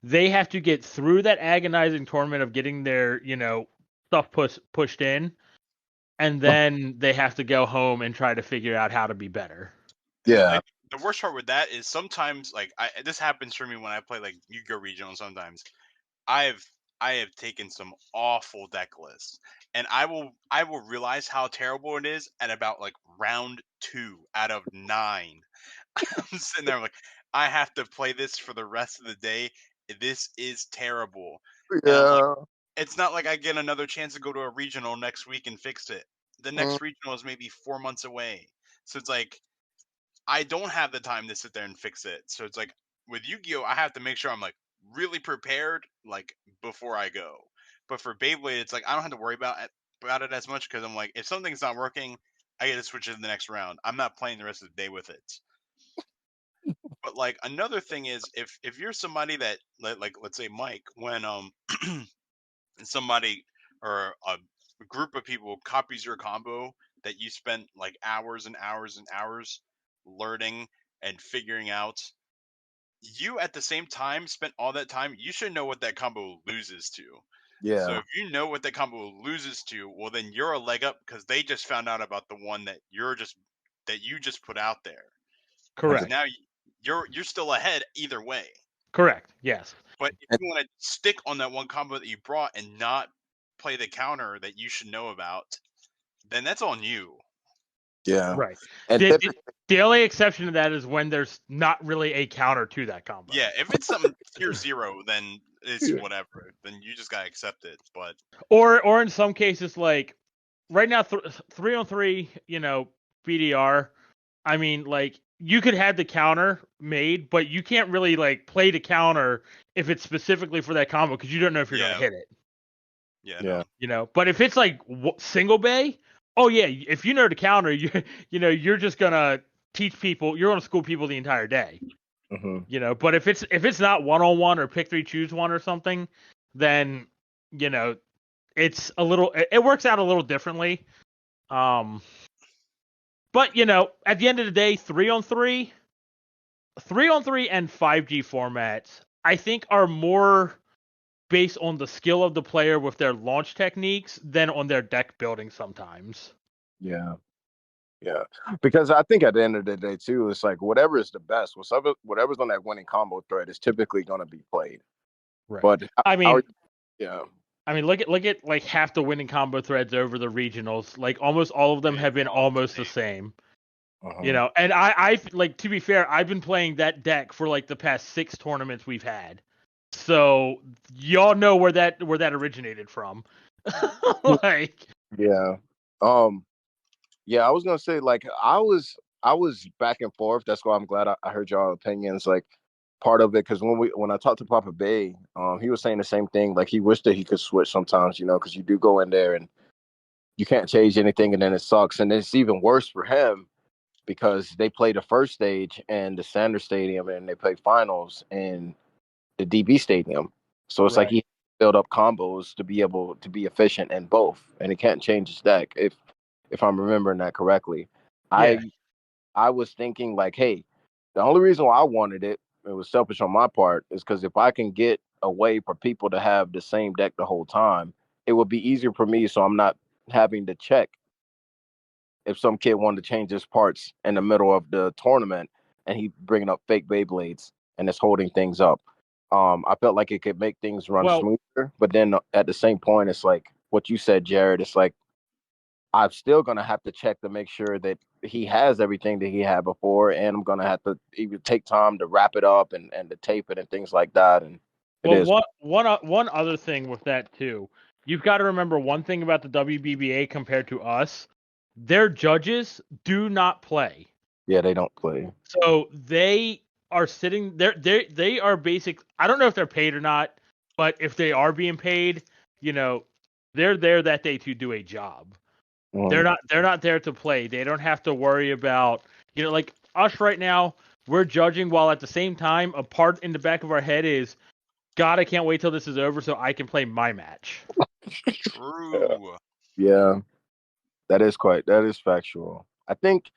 they have to get through that agonizing tournament of getting their, stuff pushed in, and then they have to go home and try to figure out how to be better. Yeah. The worst part with that is sometimes, like, this happens for me when I play like Yu-Gi-Oh! Regional. Sometimes I have taken some awful deck lists, and I will realize how terrible it is at about like round 2 out of 9. I'm sitting there like, I have to play this for the rest of the day. This is terrible. Yeah. And I'm like, it's not like I get another chance to go to a regional next week and fix it. The next regional is maybe 4 months away. So it's like, I don't have the time to sit there and fix it. So it's like, with Yu-Gi-Oh, I have to make sure I'm like really prepared, like, before I go. But for Beyblade, it's like I don't have to worry about it as much, because I'm like, if something's not working, I get to switch it to the next round. I'm not playing the rest of the day with it. But like, another thing is, if you're somebody that, like let's say Mike, when somebody or a group of people copies your combo that you spent like hours and hours and hours learning and figuring out, you at the same time spent all that time, you should know what that combo loses to. Yeah. So if you know what that combo loses to, well then you're a leg up, because they just found out about the one that you just put out there. Correct. Now you're still ahead either way. Correct. Yes. But if you want to stick on that one combo that you brought and not play the counter that you should know about, then that's on you. Yeah. Right. And The only exception to that is when there's not really a counter to that combo. Yeah, if it's something tier 0, then it's whatever. Then you just gotta accept it. But or in some cases, like right now, 3-on-3, BDR. I mean, like you could have the counter made, but you can't really like play the counter if it's specifically for that combo because you don't know if you're gonna hit it. Yeah. No. But if it's like single bay, oh yeah, if you know the counter, you're just gonna teach people. You're gonna school people the entire day. Mm-hmm. But if it's not 1-on-1 or pick 3 choose 1 or something, then it's a little. It works out a little differently. But at the end of the day, 3-on-3, 3-on-3, and 5G formats, I think, are more based on the skill of the player with their launch techniques than on their deck building sometimes. Yeah. Because I think at the end of the day too, it's like whatever is the best, whatever's on that winning combo thread is typically going to be played. Right. But I mean, yeah. I mean, look at like half the winning combo threads over the regionals. Like almost all of them have been almost the same. And I like, to be fair, I've been playing that deck for like the past 6 tournaments we've had. So y'all know where that originated from. Like, yeah. Yeah, I was gonna say, like, I was back and forth. That's why I'm glad I heard y'all opinions. Like, part of it, because when I talked to Papa Bay, he was saying the same thing. Like, he wished that he could switch sometimes, because you do go in there and you can't change anything, and then it sucks. And it's even worse for him because they play the first stage in the Sanders Stadium and they play finals in the DB Stadium. So it's like he build up combos to be able to be efficient in both, and he can't change his deck if I'm remembering that correctly. Yeah. I was thinking like, hey, the only reason why I wanted it was selfish on my part, is because if I can get a way for people to have the same deck the whole time, it would be easier for me, so I'm not having to check if some kid wanted to change his parts in the middle of the tournament and he bringing up fake Beyblades and it's holding things up. I felt like it could make things run smoother, but then at the same point, it's like what you said, Jared. It's like I'm still gonna have to check to make sure that he has everything that he had before, and I'm gonna have to even take time to wrap it up and to tape it and things like that. And one other thing with that too, you've got to remember one thing about the WBBA compared to us. Their judges do not play. Yeah, they don't play. So they are sitting there. They are basic. I don't know if they're paid or not, but if they are being paid, they're there that day to do a job. Mm-hmm. They're not there to play. They don't have to worry about, like us right now. We're judging while at the same time a part in the back of our head is, God, I can't wait till this is over so I can play my match. True. Yeah, that is factual. I think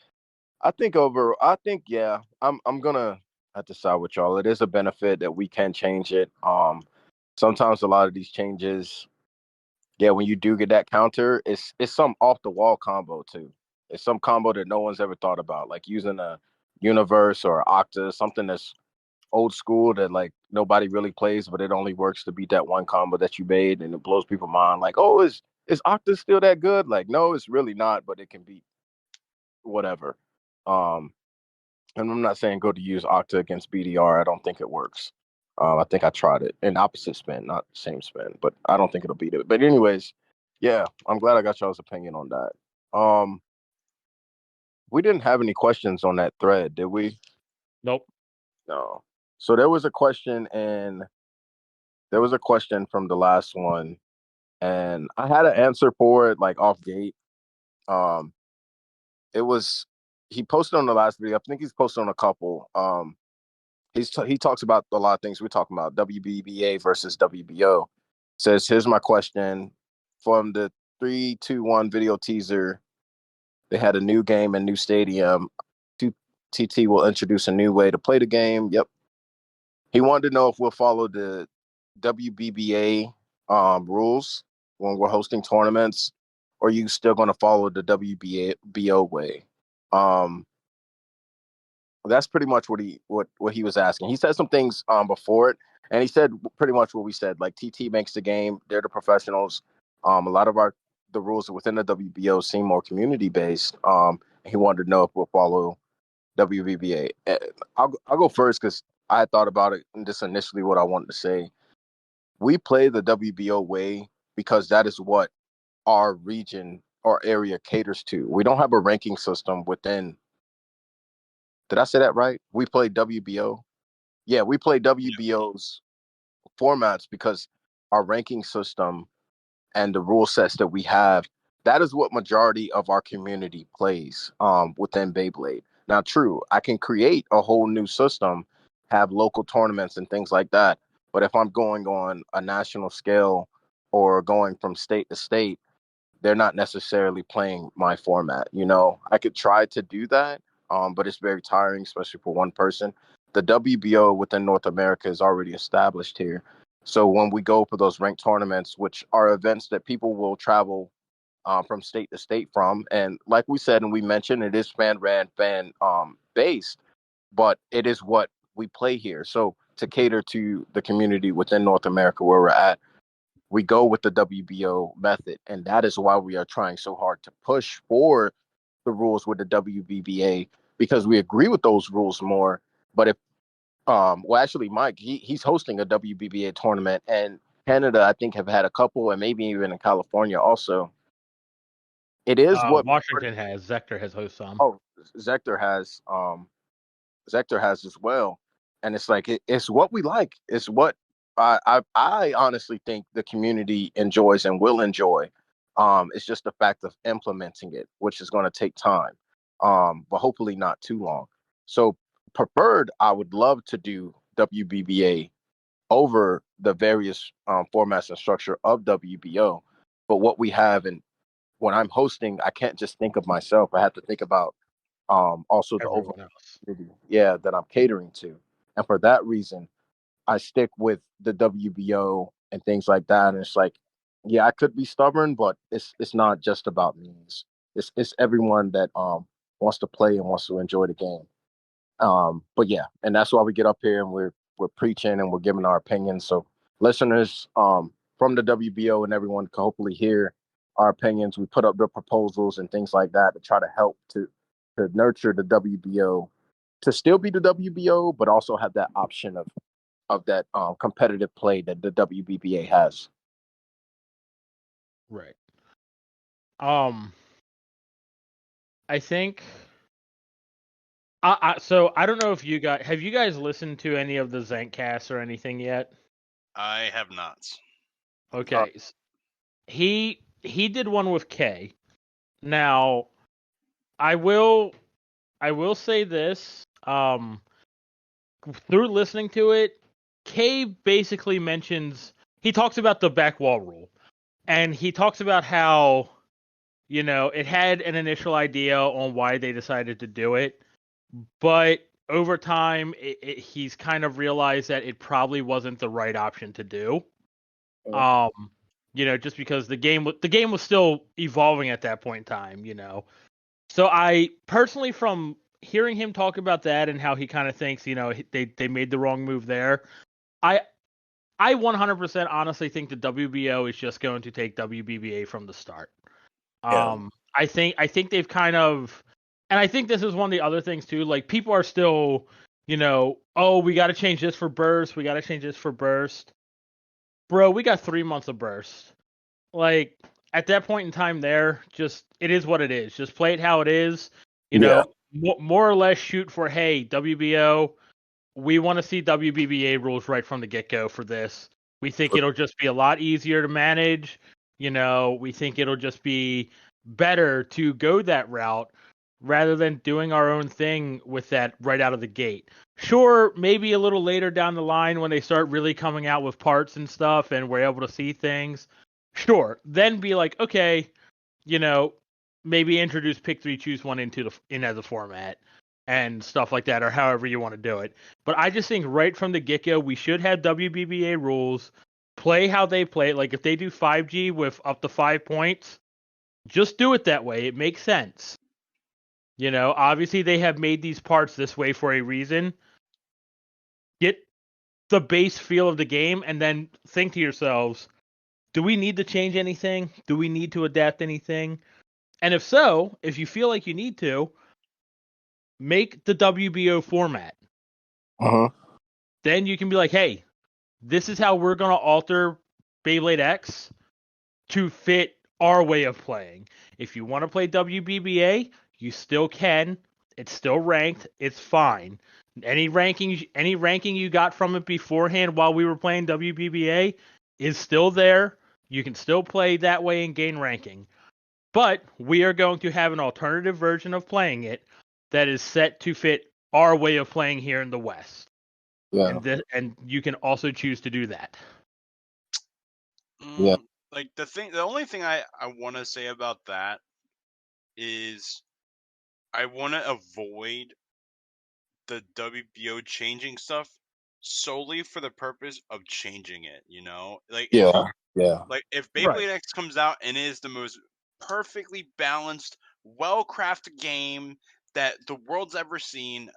yeah, I'm gonna have to side with y'all. It is a benefit that we can change it. Sometimes a lot of these changes, yeah, when you do get that counter, it's some off the wall combo too. It's some combo that no one's ever thought about, like using a universe or Octa, something that's old school that like nobody really plays, but it only works to beat that one combo that you made, and it blows people's mind. Like, oh, is Octa still that good? Like, no, it's really not, but it can beat whatever. And I'm not saying go to use Octa against BDR. I don't think it works. I think I tried it in opposite spin, not same spin, but I don't think it'll beat it. But anyways, yeah, I'm glad I got y'all's opinion on that. We didn't have any questions on that thread, did we? Nope. No. So there was a question from the last one, and I had an answer for it like off gate. It was he posted on the last video. I think he's posted on a couple. He talks about a lot of things we're talking about, WBBA versus WBO. Says, here's my question. From the 3-2-1 video teaser, they had a new game and new stadium. TT will introduce a new way to play the game. Yep. He wanted to know if we'll follow the WBBA rules when we're hosting tournaments, or are you still going to follow the WBO way? that's pretty much what he was asking. He said some things before it, and he said pretty much what we said. Like TT makes the game; they're the professionals. A lot of the rules within the WBO seem more community based. He wanted to know if we'll follow WBBA. I'll go first because I had thought about it and just initially what I wanted to say. We play the WBO way because that is what our region or area caters to. We don't have a ranking system within. Did I say that right? We play WBO. Yeah, we play WBO's formats because our ranking system and the rule sets that we have, that is what majority of our community plays within Beyblade. Now, true, I can create a whole new system, have local tournaments and things like that. But if I'm going on a national scale or going from state to state, they're not necessarily playing my format. You know, I could try to do that, but it's very tiring, especially for one person. The WBO within North America is already established here. So when we go for those ranked tournaments, which are events that people will travel from state to state from, and like we said and we mentioned, it is fan based, but it is what we play here. So to cater to the community within North America where we're at, we go with the WBO method, and that is why we are trying so hard to push for the rules with the WBBA because we agree with those rules more. But if well, actually, Mike, he's hosting a WBBA tournament, and Canada, I think, have had a couple, and maybe even in California also. It is what Washington has. Zector has hosted some. Oh, Zector has as well, and it's like it's what we like. It's what I honestly think the community enjoys and will enjoy. It's just the fact of implementing it, which is going to take time, but hopefully not too long. So preferred, I would love to do WBBA over the various formats and structure of WBO. But what we have and when I'm hosting, I can't just think of myself. I have to think about also the overall community, that I'm catering to. And for that reason, I stick with the WBO and things like that. And it's like, yeah, I could be stubborn, but it's not just about me. It's everyone that wants to play and wants to enjoy the game. But yeah, and that's why we get up here and we're preaching and we're giving our opinions. So listeners from the WBO and everyone can hopefully hear our opinions. We put up the proposals and things like that to try to help to nurture the WBO to still be the WBO, but also have that option of that competitive play that the WBBA has. Right. I think. So I don't know if you guys listened to any of the Zenkcasts or anything yet? I have not. Okay. He did one with K. Now, I will say this. Through listening to it, K basically mentions he talks about the back wall rule, and he talks about how it had an initial idea on why they decided to do it, but over time, he's kind of realized that it probably wasn't the right option to do. Just because the game was still evolving at that point in time, So I personally, from hearing him talk about that and how he kind of thinks, they made the wrong move there, I 100% honestly think the WBO is just going to take WBBA from the start. I think they've kind of, and I think this is one of the other things too. Like people are still, oh, we got to change this for burst. We got to change this for burst. Bro, we got 3 months of burst. Like at that point in time, just it is what it is. Just play it how it is. More or less shoot for WBO. We want to see WBBA rules right from the get go for this. We think it'll just be a lot easier to manage. We think it'll just be better to go that route rather than doing our own thing with that right out of the gate. Sure, maybe a little later down the line when they start really coming out with parts and stuff and we're able to see things. Sure, then be like, okay, maybe introduce pick 3, choose 1 in as a format and stuff like that, or however you want to do it. But I just think right from the get-go, we should have WBBA rules, play how they play it. Like if they do 5G with up to 5 points, just do it that way. It makes sense. You know, obviously they have made these parts this way for a reason. Get the base feel of the game and then think to yourselves, do we need to change anything? Do we need to adapt anything? And if so, if you feel like you need to, make the WBO format. Then you can be like, hey, this is how we're going to alter Beyblade X to fit our way of playing. If you want to play WBBA, you still can. It's still ranked. It's fine. Any ranking you got from it beforehand while we were playing WBBA is still there. You can still play that way and gain ranking. But we are going to have an alternative version of playing it that is set to fit our way of playing here in the West. Yeah. And you can also choose to do that. Yeah. Like the only thing I want to say about that is I want to avoid the WBO changing stuff solely for the purpose of changing it, you know? Like if Beyblade X comes out and is the most perfectly balanced, well-crafted game that the world's ever seen,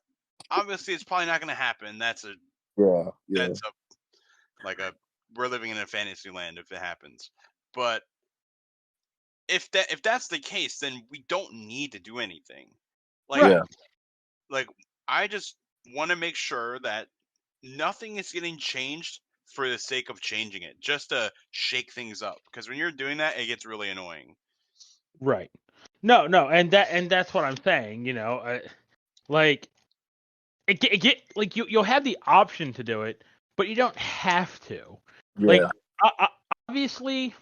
obviously it's probably not going to happen. That's a we're living in a fantasy land if it happens. But if that's the case, then we don't need to do anything. Like I just want to make sure that nothing is getting changed for the sake of changing it, just to shake things up. Because when you're doing that, it gets really annoying. Right. No, and that's what I'm saying. You know, like you'll have the option to do it, but you don't have to. Yeah. Like obviously,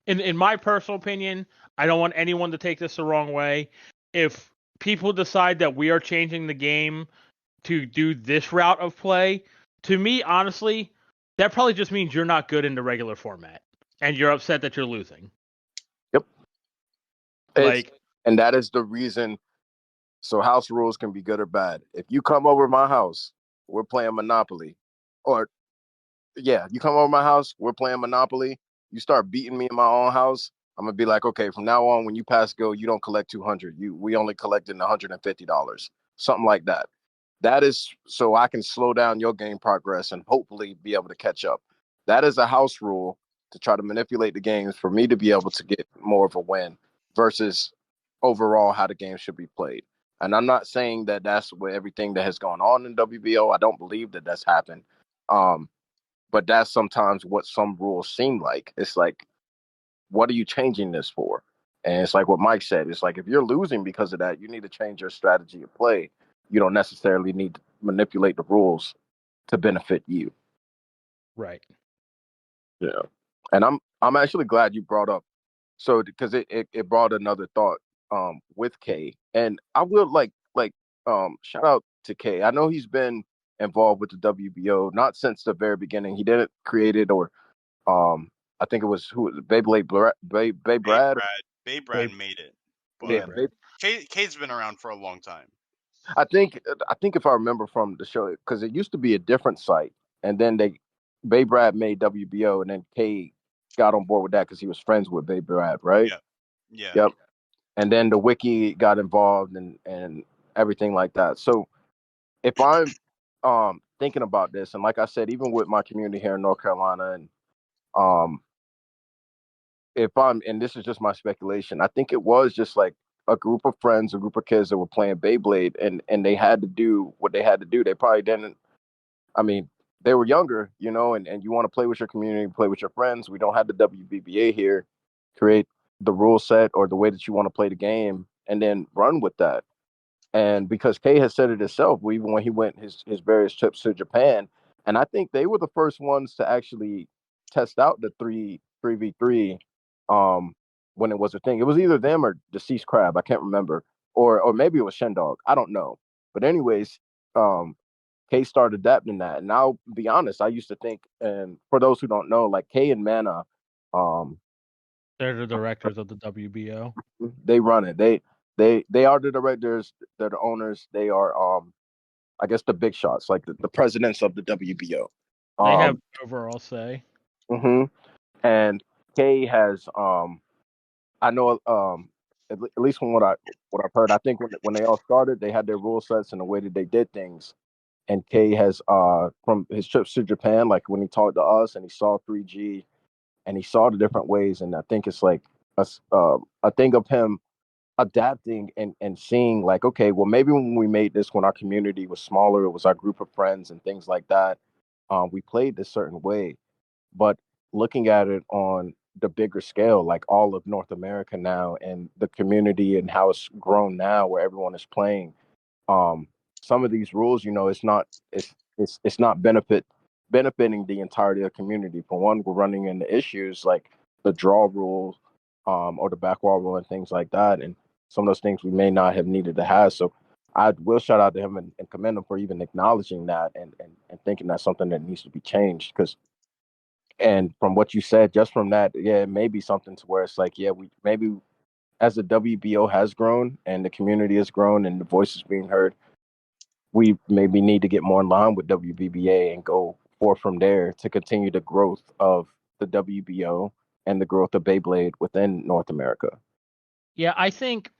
in my personal opinion, I don't want anyone to take this the wrong way. If people decide that we are changing the game to do this route of play, to me, honestly, that probably just means you're not good in the regular format, and you're upset that you're losing. Yep. And that is the reason. So house rules can be good or bad. If you come over my house, we're playing Monopoly. You come over my house, we're playing Monopoly. You start beating me in my own house, I'm gonna be like, okay, from now on, when you pass go, you don't collect $200. We only collected $150, something like that. That is so I can slow down your game progress and hopefully be able to catch up. That is a house rule to try to manipulate the games for me to be able to get more of a win versus overall how the game should be played. And I'm not saying that that's what everything that has gone on in WBO. I don't believe that that's happened. But that's sometimes what some rules seem like. It's like, what are you changing this for? And it's like what Mike said. It's like if you're losing because of that, you need to change your strategy of play. You don't necessarily need to manipulate the rules to benefit you. Right. Yeah. And I'm actually glad you brought up because it brought another thought with Kay. And I will shout out to Kay. I know he's been involved with the WBO not since the very beginning. He didn't create it or I think it was Beyblade Brad. Brad made it. But Kay's been around for a long time. I think if I remember from the show, because it used to be a different site, and then Brad made WBO, and then Kay got on board with that because he was friends with Brad, right? Yeah. Yep. And then the wiki got involved and everything like that. So if I'm thinking about this, and like I said, even with my community here in North Carolina, and and this is just my speculation, I think it was just like a group of friends, a group of kids that were playing Beyblade, and they had to do what they had to do. They probably didn't. I mean, they were younger, you know, and you want to play with your community, play with your friends. We don't have the WBBA here. Create the rule set or the way that you want to play the game, and then run with that. And because Kay has said it himself, even when he went his various trips to Japan, and I think they were the first ones to actually test out the 3v3 when it was a thing. It was either them or Deceased Crab, I can't remember, or maybe it was Shendog, I don't know. But anyways, Kay started adapting that, and I'll be honest, I used to think, and for those who don't know, like Kay and Mana, they're the directors of the WBO. They run it. They are the directors. They're the owners. They are I guess the big shots, like the presidents of the WBO. They have overall say. And Kay has I know at least from what I've heard, I think when they all started, they had their rule sets and the way that they did things. And Kay has from his trips to Japan, like when he talked to us and he saw 3G and he saw the different ways, and I think it's like a thing of him adapting and seeing like, okay, well, maybe when we made this, when our community was smaller, it was our group of friends and things like that, we played this certain way. But looking at it on the bigger scale, like all of North America now and the community and how it's grown now, where everyone is playing, um, some of these rules, it's not benefiting the entirety of the community. For one, we're running into issues like the draw rule, or the back wall rule and things like that, and some of those things we may not have needed to have. So I will shout out to him and commend him for even acknowledging that and thinking that's something that needs to be changed. Because and from what you said, just from that, yeah, it may be something to where it's like, yeah, we maybe as the WBO has grown and the community has grown and the voices being heard, we maybe need to get more in line with WBBA and go forth from there to continue the growth of the WBO and the growth of Beyblade within North America. Yeah, I think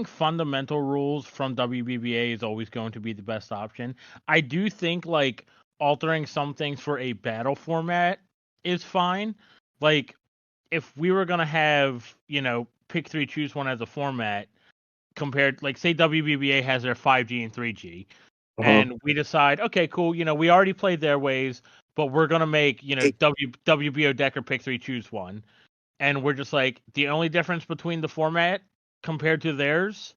fundamental rules from WBBA is always going to be the best option. I do think like altering some things for a battle format is fine. Like if we were gonna have, pick three, choose one as a format, compared, like, say WBBA has their 5G and 3G, and we decide, okay, cool, we already played their ways, but we're gonna make, WBO Decker pick three, choose one, and we're just like, the only difference between the format compared to theirs,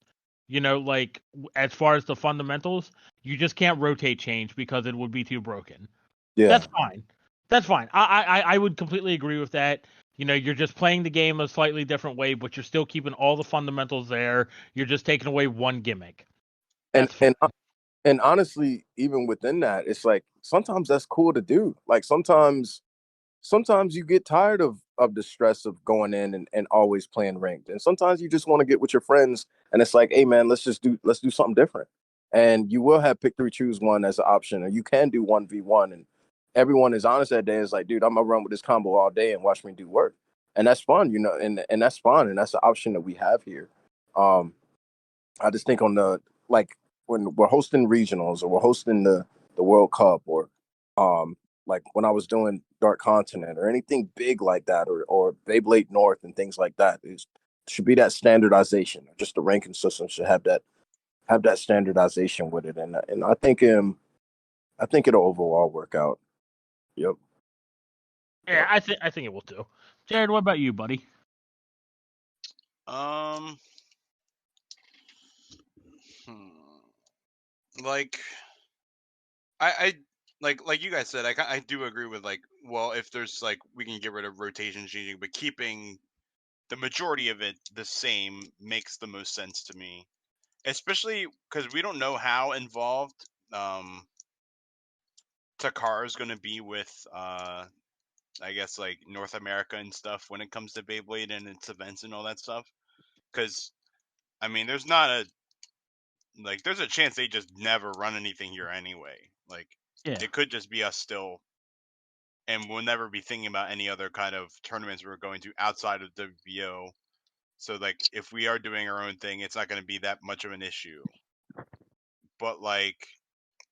like as far as the fundamentals, you just can't rotate change because it would be too broken. Yeah. That's fine. That's fine. I would completely agree with that. You're just playing the game a slightly different way, but you're still keeping all the fundamentals there. You're just taking away one gimmick. And That's fine. and honestly, even within that, it's like sometimes that's cool to do. Like sometimes you get tired of the stress of going in and always playing ranked. And sometimes you just want to get with your friends and it's like, hey man, let's do something different. And you will have pick three, choose one as an option, or you can do 1v1. And everyone is honest that day. Is like, dude, I'm gonna run with this combo all day and watch me do work. And that's fun, and that's fun, and that's the option that we have here. Um, I just think on the like when we're hosting regionals or we're hosting the World Cup or like when I was doing Dark Continent or anything big like that or Beyblade North and things like that, is should be that standardization. Just the ranking system should have that standardization with it, and I think it'll overall work out. Yep. Yeah, I think it will too. Jared, what about you, buddy? Like I like you guys said, I do agree with like, well, if there's like we can get rid of rotation changing, but keeping the majority of it the same makes the most sense to me, especially because we don't know how involved Takara is going to be with I guess like North America and stuff when it comes to Beyblade and its events and all that stuff. Because I mean, there's not a there's a chance they just never run anything here anyway. Like it could just be us still, and we'll never be thinking about any other kind of tournaments we're going to outside of WBO. So like if we are doing our own thing, it's not going to be that much of an issue. But like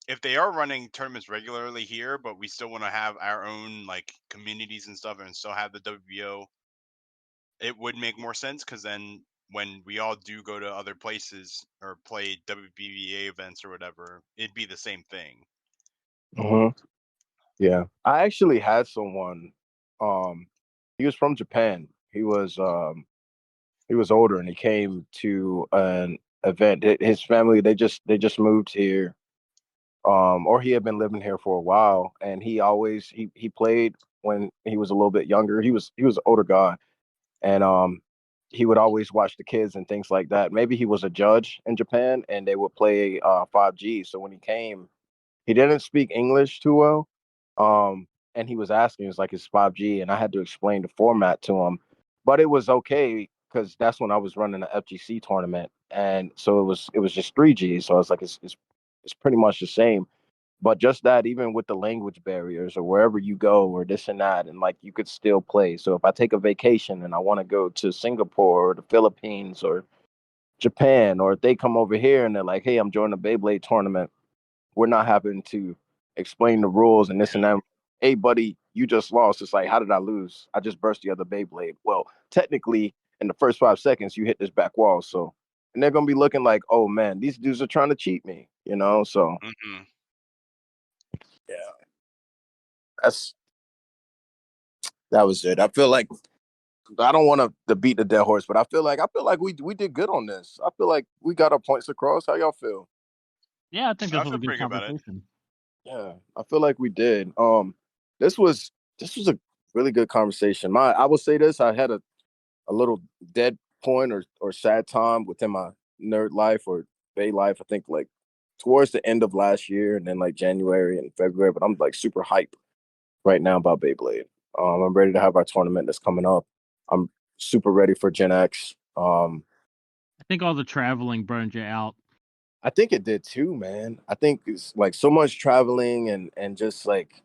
if they are running tournaments regularly here, but we still want to have our own like communities and stuff and still have the WBO, it would make more sense because then when we all do go to other places or play WBBA events or whatever, it'd be the same thing. Yeah, I actually had someone. He was from Japan. He was older and he came to an event. His family they just moved here, or he had been living here for a while, and he always he played when he was a little bit younger. He was an older guy, and he would always watch the kids and things like that. Maybe he was a judge in Japan, and they would play 5G. So when he came, he didn't speak English too well, and he was asking, it's like it's 5G, and I had to explain the format to him, but it was okay because that's when I was running the FGC tournament, and so it was just 3G. So I was like, it's pretty much the same. But just that, even with the language barriers or wherever you go or this and that, and like you could still play. So if I take a vacation and I want to go to Singapore or the Philippines or Japan, or if they come over here and they're like, "Hey, I'm joining a Beyblade tournament," we're not having to explain the rules and this and that. Hey, buddy, you just lost. It's like, how did I lose? I just burst the other Beyblade. Well, technically, in the first 5 seconds, you hit this back wall. So, and they're gonna be looking like, oh man, these dudes are trying to cheat me, you know? So, yeah, that was it. I feel like I don't want to beat the dead horse, but I feel like we did good on this. I feel like we got our points across. How y'all feel? Yeah, I think this I was feel a good pretty good about it. conversation. Yeah, I feel like we did. This was a really good conversation. I will say this: I had a little dead point or sad time within my nerd life or Bay life. I think like towards the end of last year, and then like January and February. But I'm like super hype right now about Beyblade. I'm ready to have our tournament that's coming up. I'm super ready for Gen X. I think all the traveling burned you out. I think it did too, man. I think it's like so much traveling and just like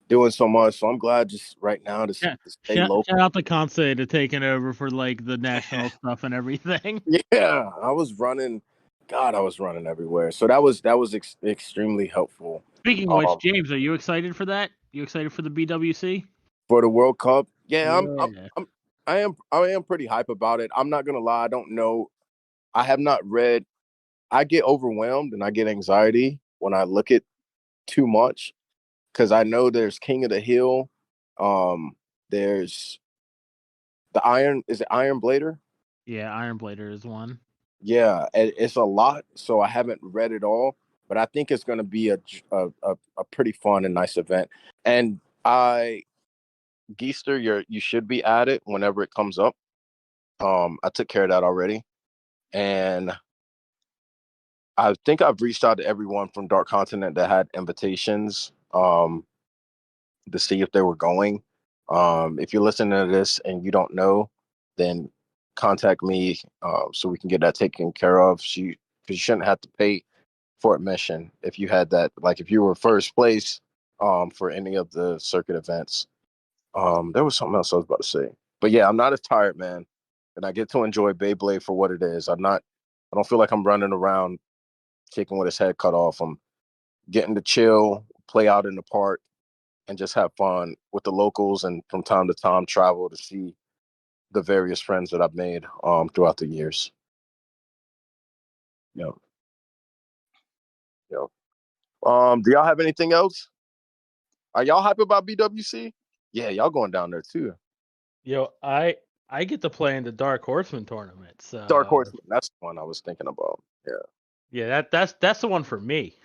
doing so much. So I'm glad just right now to stay local. Shout out to Kansai to taking over for like the national stuff and everything. Yeah, I was running. God, I was running everywhere. So that was extremely helpful. Speaking of which, James, are you excited for that? You excited for the BWC? For the World Cup? Yeah, Yeah. I am pretty hype about it. I'm not gonna lie, I don't know. I have not read. I get overwhelmed and I get anxiety when I look at too much because I know there's King of the Hill. There's the Iron. Is it Iron Blader? Yeah, Iron Blader is one. Yeah, it's a lot, so I haven't read it all, but I think it's going to be a pretty fun and nice event. And Geester, you should be at it whenever it comes up. I took care of that already, and I think I've reached out to everyone from Dark Continent that had invitations to see if they were going. If you're listening to this and you don't know, then contact me so we can get that taken care of. Because you shouldn't have to pay for admission if you had that. Like if you were first place for any of the circuit events. There was something else I was about to say, but yeah, I'm not as tired, man, and I get to enjoy Beyblade for what it is. I don't feel like I'm running around kicking with his head cut off. I'm getting to chill, play out in the park, and just have fun with the locals, and from time to time travel to see the various friends that I've made throughout the years. Yeah. Yeah. Do y'all have anything else? Are y'all happy about BWC? Yeah, y'all going down there too. Yo, I get to play in the Dark Horseman tournament. So Dark Horseman, that's the one I was thinking about. Yeah. Yeah, that's the one for me.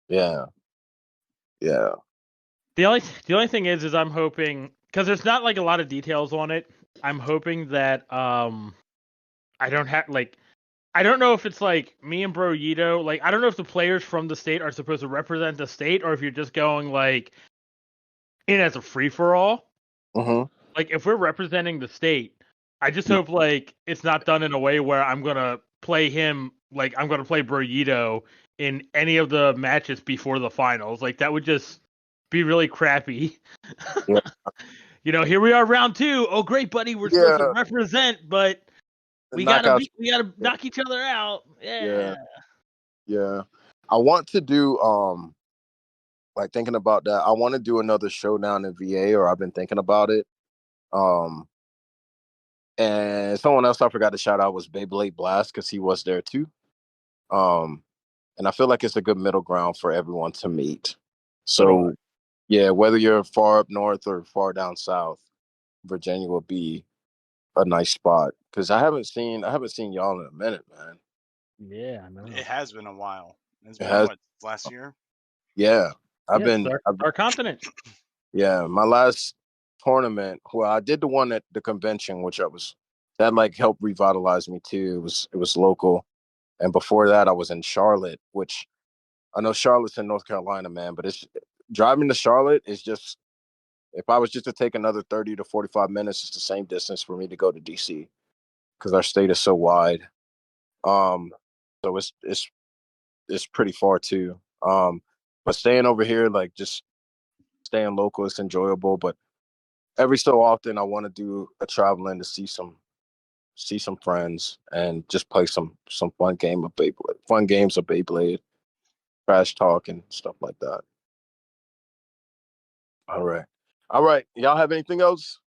Yeah. Yeah. The only thing is I'm hoping, because there's not like a lot of details on it. I'm hoping that I don't have like, I don't know if it's like me and Bro Yito, like I don't know if the players from the state are supposed to represent the state or if you're just going like in as a free for all. Mm-hmm. Like if we're representing the state, I just hope like it's not done in a way where I'm gonna play him, like I'm gonna play Bro Yito in any of the matches before the finals. Like that would just be really crappy. Yeah. You know, here we are, round 2. Oh, great, buddy. We're supposed to represent, but we gotta knock each other out. Yeah. Yeah. I want to do like thinking about that. I want to do another showdown in VA, or I've been thinking about it. And someone else I forgot to shout out was Beyblade Blast because he was there too. And I feel like it's a good middle ground for everyone to meet. So, yeah, whether you're far up north or far down south, Virginia will be a nice spot because I haven't seen y'all in a minute, man. Yeah, I know. It has been a while. It's been what, last year? Yeah, I've been our continent. Yeah, my last tournament. Well, I did the one at the convention, which that like helped revitalize me too. It was local, and before that, I was in Charlotte, which I know Charlotte's in North Carolina, man. But it's driving to Charlotte is just, if I was just to take another 30 to 45 minutes, it's the same distance for me to go to DC because our state is so wide. So it's pretty far too. But staying over here, like just staying local, it's enjoyable. But every so often, I want to do a traveling to see some see some friends, and just play some fun games of Beyblade, trash talk and stuff like that. All right. Y'all have anything else?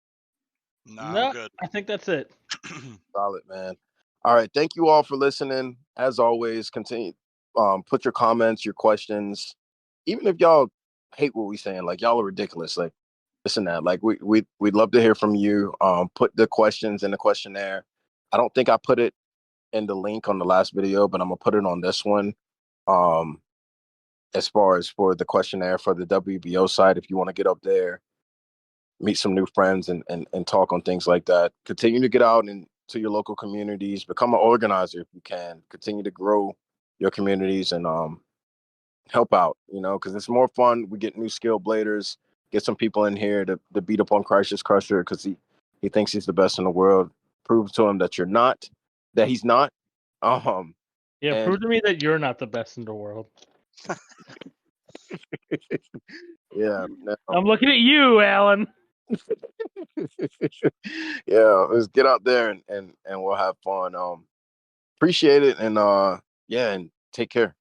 No, I'm good. I think that's it. Solid, man. All right. Thank you all for listening. As always, continue put your comments, your questions. Even if y'all hate what we saying, like y'all are ridiculous. Like this and that. Like we'd love to hear from you. Put the questions in the questionnaire. I don't think I put it in the link on the last video, but I'm gonna put it on this one. As far as for the questionnaire for the WBO site, if you want to get up there, meet some new friends and talk on things like that. Continue to get out into your local communities, become an organizer if you can. Continue to grow your communities and help out, because it's more fun. We get new skill bladers, get some people in here to beat up on Crisis Crusher because he thinks he's the best in the world. Prove to him that he's not. Prove to me that you're not the best in the world. Yeah. I'm looking at you, Alan. Yeah, let's get out there and we'll have fun. Appreciate it and and take care.